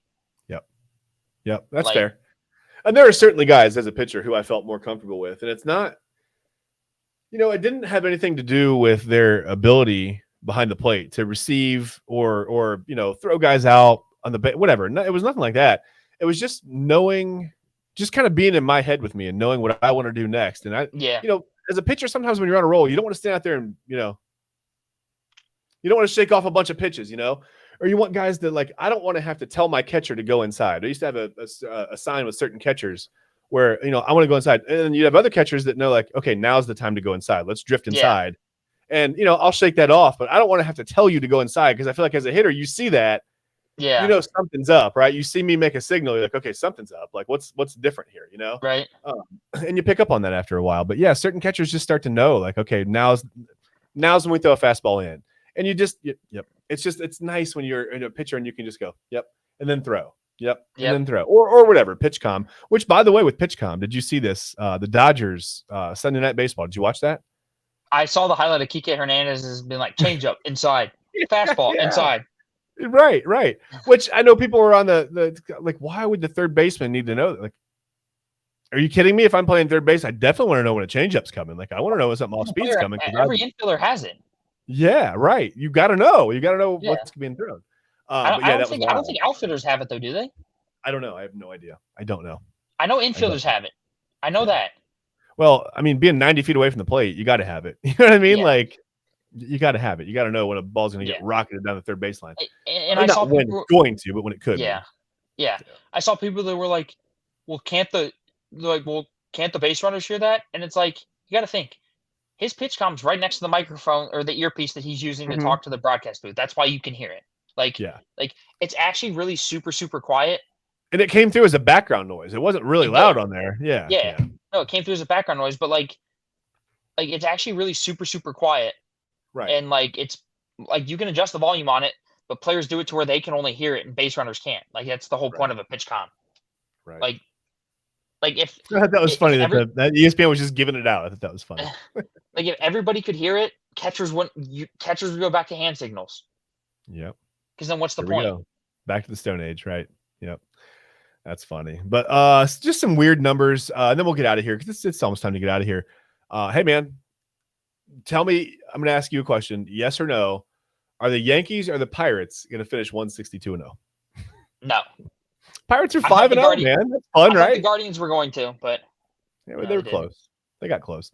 Yep. That's fair. And there are certainly guys as a pitcher who I felt more comfortable with. And it's not, it didn't have anything to do with their ability behind the plate to receive or throw guys out on the bat, whatever. No, it was nothing like that. It was just knowing, just kind of being in my head with me and knowing what I want to do next. And as a pitcher, sometimes when you're on a roll, you don't want to stand out there and, you don't want to shake off a bunch of pitches, or you want guys that I don't want to have to tell my catcher to go inside. I used to have a sign with certain catchers where, I want to go inside. And then you have other catchers that know okay, now's the time to go inside. Let's drift inside. Yeah. And, I'll shake that off, but I don't want to have to tell you to go inside because I feel like as a hitter, you see that. Yeah. Something's up, right? You see me make a signal. You're like, okay, something's up. Like what's different here, Right. And you pick up on that after a while, but yeah, certain catchers just start to know okay, now's when we throw a fastball in and you just, yep. It's nice when you're in a pitcher and you can just go, yep. And then throw. Yep. And then throw or whatever. PitchCom, which by the way, with PitchCom, did you see this? The Dodgers Sunday Night Baseball. Did you watch that? I saw the highlight of Kike Hernandez has been like change up inside, fastball inside. Right. Which I know people were on the why would the third baseman need to know that? Are you kidding me? If I'm playing third base, I definitely want to know when a changeup's coming. I want to know when something off speed's coming. Every infielder has it. Yeah, right. You got to know. You got to know what's being thrown. I don't think outfielders have it though, do they? I don't know. I have no idea. I don't know. I know infielders have it. I know that. Well, I mean, being 90 feet away from the plate, you got to have it. You know what I mean? Yeah. Like, you got to have it. You got to know when a ball's going to Yeah. get rocketed down the third baseline. And I saw when people, it's going to, but when it could. yeah. I saw people that were like, well, can't the base runners hear that? And it's like, you got to think, his pitch comes right next to the microphone or the earpiece that he's using to talk to the broadcast booth. That's why you can hear it. Like it's actually really super, super quiet. And it came through as a background noise. It wasn't really loud on there. Yeah. No, it came through as a background noise, but like it's actually really super, super quiet. Right. And like it's like you can adjust the volume on it, but players do it to where they can only hear it and base runners can't. Like that's the whole point of a pitch comm. Right. Like if I thought that was funny that ESPN was just giving it out. I thought that was funny. Like if everybody could hear it, catchers would go back to hand signals. Yep. Because then what's the point? Back to the Stone Age, right? Yep. That's funny. But just some weird numbers. And then we'll get out of here because it's almost time to get out of here. Hey man, tell me, I'm gonna ask you a question. Yes or no? Are the Yankees or the Pirates gonna finish 162-0? No. Pirates are 5-0, man. That's fun, right? The Guardians were going to, but they were close. They got close.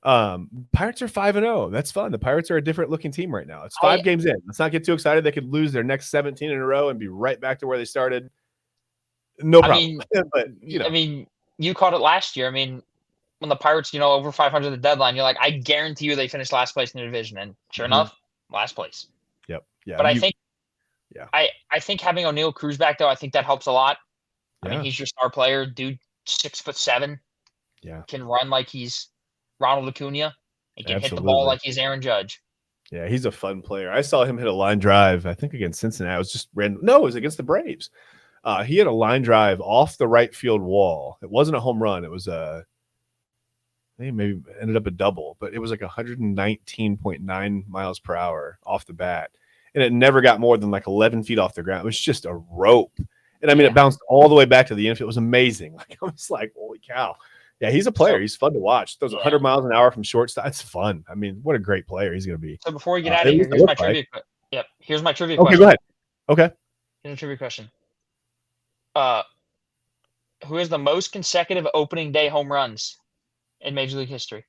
Pirates are 5-0. That's fun. The Pirates are a different looking team right now. It's 5 games in. Let's not get too excited. They could lose their next 17 in a row and be right back to where they started. No problem. But I mean, you caught it last year. I mean, when the Pirates, over 500 the deadline, you're like, I guarantee you they finished last place in the division, and sure enough, last place. Yep. Yeah. But I think having O'Neal Cruz back though, I think that helps a lot. I mean, he's your star player, dude, 6'7". Yeah. Can run like he's Ronald Acuna. He can hit the ball like he's Aaron Judge. Yeah, he's a fun player. I saw him hit a line drive, I think against Cincinnati. It was just random. No, it was against the Braves. He had a line drive off the right field wall. It wasn't a home run. It was maybe ended up a double, but it was like 119.9 miles per hour off the bat. And it never got more than like 11 feet off the ground. It was just a rope. And I mean, it bounced all the way back to the infield. It was amazing. Like I was like, holy cow. Yeah, he's a player. He's fun to watch. Those 100 miles an hour from shortstop. It's fun. I mean, what a great player he's going to be. So before we get out of here, here's my trivia. Yep, here's my trivia question. Okay, go ahead. Okay. Here's a trivia question. Who has the most consecutive opening day home runs in Major League history?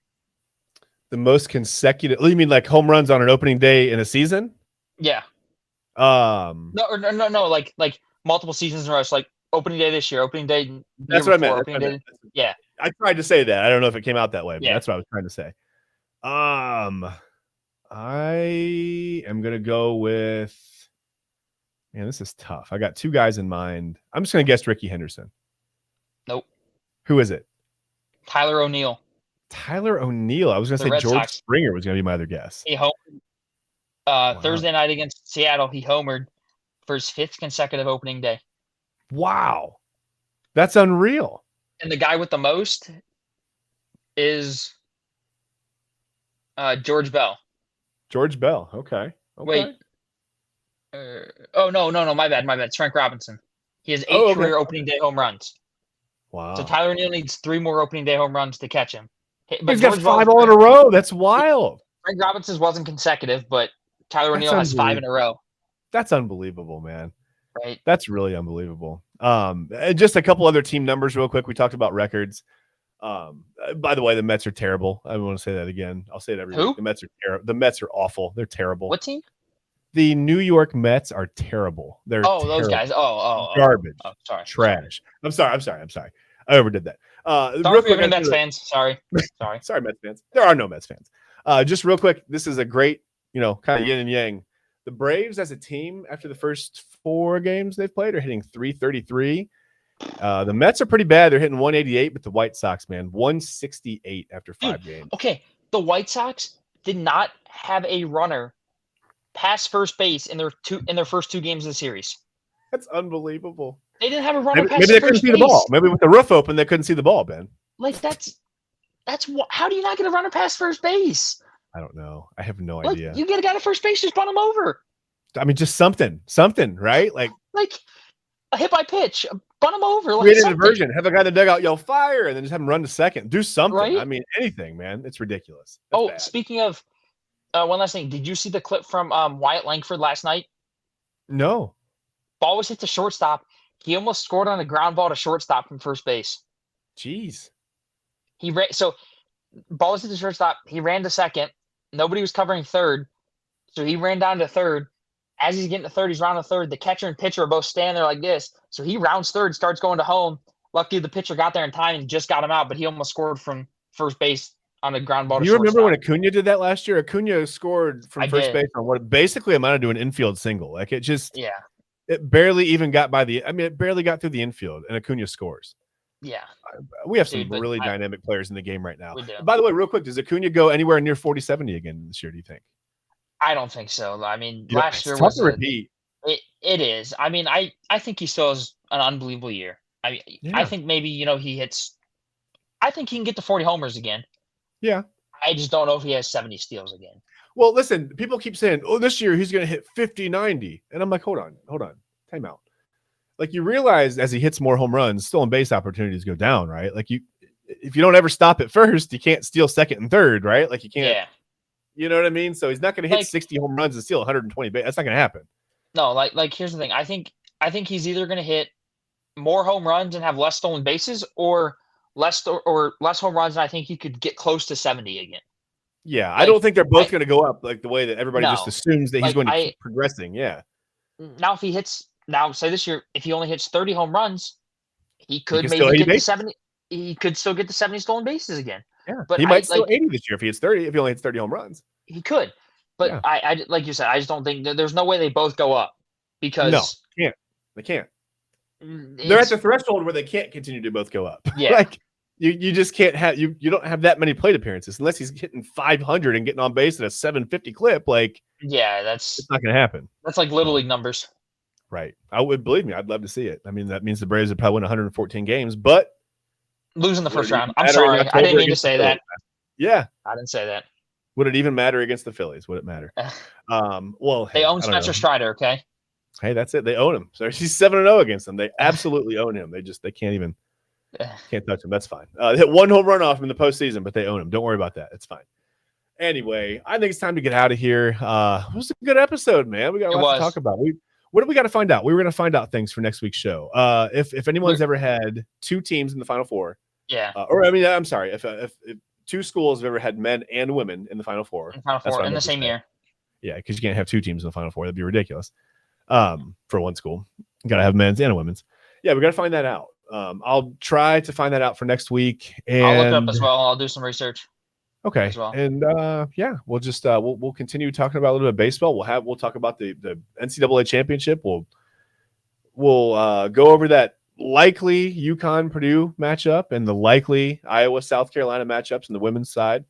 The most consecutive? You mean like home runs on an opening day in a season? Yeah. No, like multiple seasons in a row. So like opening day this year, opening day. That's what I meant. Yeah. I tried to say that. I don't know if it came out that way, but that's what I was trying to say. I am gonna go with. Man, this is tough. I got 2 guys in mind. I'm just gonna guess Ricky Henderson. Nope. Who is it? Tyler O'Neill. Tyler O'Neill. I was gonna say Red George Sox. Springer was gonna be my other guess. He homered. Thursday night against Seattle, he homered for his 5th consecutive opening day. Wow, that's unreal. And the guy with the most is George Bell. George Bell. Okay. Wait. No. My bad. It's Frank Robinson. He has 8 career opening day home runs. Wow. So Tyler O'Neill needs 3 more opening day home runs to catch him. But he's got 5 all in a row. That's wild. Frank Robinson's wasn't consecutive, but Tyler O'Neill has 5 in a row. That's unbelievable, man. Right. That's really unbelievable. Just a couple other team numbers real quick. We talked about records. By the way, the Mets are terrible. I want to say that again. I'll say it every week. The Mets are terrible. The Mets are awful. They're terrible. What team? The New York Mets are terrible. They're terrible. Those guys. Garbage. Oh, sorry. Trash. I'm sorry. I overdid that. Sorry for any Mets fans. Sorry. Sorry, Mets fans. There are no Mets fans. Just real quick, this is a great, kind of yin and yang. The Braves as a team, after the first 4 games they've played, are hitting 333. The Mets are pretty bad. They're hitting 188, but the White Sox, man, 168 after 5 games. Okay, the White Sox did not have a runner pass first base in their first 2 games of the series. That's unbelievable. They didn't have a runner pass maybe they couldn't see the ball. Maybe with the roof open, they couldn't see the ball, Ben. Like that's how do you not get a runner past first base? I don't know. I have no idea. You get a guy to first base, just bunt him over. I mean, just something, right? Like a hit by pitch, bunt him over. Create a diversion. Have a guy in the dugout yell fire, and then just have him run to second. Do something. Right? I mean, anything, man. It's ridiculous. That's bad. Speaking of one last thing, did you see the clip from Wyatt Langford last night? No. Ball was hit to shortstop. He almost scored on a ground ball to shortstop from first base. Jeez. So ball was hit the shortstop. He ran to second. Nobody was covering third, so he ran down to third. As he's getting to third, he's rounding third. The catcher and pitcher are both standing there like this. So he rounds third, starts going to home. Luckily, the pitcher got there in time and just got him out, but he almost scored from first base on a ground ball. Do you remember when Acuna did that last year? Acuna scored from first base on what basically amounted to an infield single. Like it just, it barely even got by it barely got through the infield, and Acuna scores. Yeah. We have some really dynamic players in the game right now. By the way, real quick, does Acuna go anywhere near 40-70 again this year, do you think? I don't think so. I mean, last year was repeat. It is. I mean, I think he still has an unbelievable year. I think maybe, he hits – I think he can get to 40 homers again. Yeah. I just don't know if he has 70 steals again. Well, listen, people keep saying, this year he's going to hit 50-90. And I'm like, hold on. Time out. Like, you realize as he hits more home runs, stolen base opportunities go down, right? Like, if you don't ever stop at first, you can't steal second and third, right? Like, you can't. Yeah. You know what I mean? So he's not going to hit 60 home runs and steal 120 base. That's not going to happen. No, like here's the thing. I think he's either going to hit more home runs and have less stolen bases, or less home runs, and I think he could get close to 70 again. Yeah, I don't think they're both going to go up like the way that everybody just assumes that he's going to keep progressing. Yeah. Now, if he hits say this year, if he only hits 30 home runs, he could maybe get to 70. He could still get to 70 stolen bases again. Yeah, but he might still 80 this year if he hits 30. If he only hits 30 home runs, he could. But I like you said, I just don't think there's no way they both go up, because they can't. They're at the threshold where they can't continue to both go up. Yeah, like you just can't have you don't have that many plate appearances unless he's hitting 500 and getting on base at a 750 clip. Like, it's not going to happen. That's like little league numbers. Right. Believe me, I'd love to see it. I mean, that means the Braves would probably win 114 games, but losing the first round. I'm sorry, I didn't mean to say that. Yeah, I didn't say that. Would it even matter against the Phillies? Would it matter? Well, they own Spencer Strider. Okay. Hey, that's it. They own him. So he's 7-0 against them. They absolutely own him. They can't touch him. That's fine. They hit one home run off him in the postseason, but they own him. Don't worry about that. It's fine. Anyway, I think it's time to get out of here. It was a good episode, man. We got a lot to talk about. What do we got to find out? We were going to find out things for next week's show. If anyone's ever had two teams in the Final Four. Yeah. I'm sorry. If two schools have ever had men and women in the Final Four. In the same year. Yeah, because you can't have two teams in the Final Four. That'd be ridiculous. For one school. You got to have men's and a women's. Yeah, we got to find that out. I'll try to find that out for next week. And I'll look it up as well. I'll do some research. Okay. As well. And we'll just we'll continue talking about a little bit of baseball. We'll talk about the NCAA championship. We'll go over that likely UConn-Purdue matchup and the likely Iowa-South Carolina matchups on the women's side.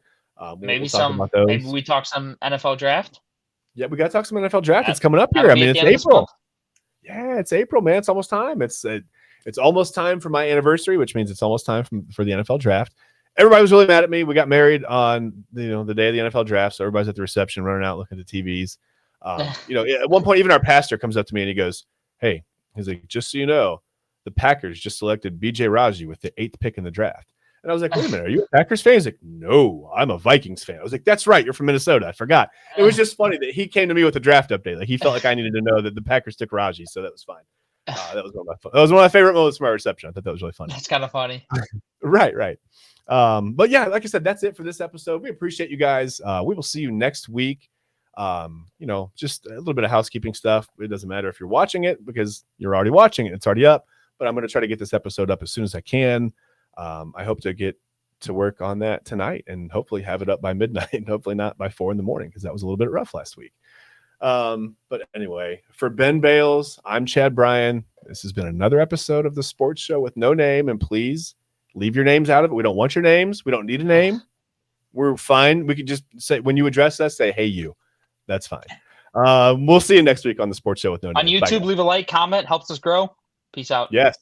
Maybe we talk some NFL draft. Yeah, we got to talk some NFL draft. It's coming up here. I mean, it's April. Yeah, it's April, man. It's almost time. It's almost time for my anniversary, which means it's almost time for the NFL draft. Everybody was really mad at me. We got married on the day of the NFL draft, so everybody's at the reception running out looking at the TVs. At one point, even our pastor comes up to me and he goes, "Hey," he's like, "just so you know, the Packers just selected B.J. Raji with the 8th pick in the draft." And I was like, "Wait a minute, are you a Packers fan?" He's like, "No, I'm a Vikings fan." I was like, "That's right, you're from Minnesota. I forgot." It was just funny that he came to me with a draft update. Like, he felt like I needed to know that the Packers took Raji, so that was fine. That was one of my favorite moments from my reception. I thought that was really funny. That's kind of funny. Right. But yeah, like I said, that's it for this episode. We appreciate you guys. We will see you next week. Just a little bit of housekeeping stuff. It doesn't matter if you're watching it because you're already watching it. It's already up. But I'm going to try to get this episode up as soon as I can. I hope to get to work on that tonight and hopefully have it up by midnight and hopefully not by 4 a.m. because that was a little bit rough last week. But anyway, for Ben Bales, I'm Chad Bryan. This has been another episode of the Sports Show with no name. And please leave your names out of it. We don't want your names. We don't need a name. We're fine. We could just say, when you address us, say, "Hey, you." That's fine. We'll see you next week on the Sports Show with no name. On YouTube, leave a like, comment, helps us grow. Peace out. Yes.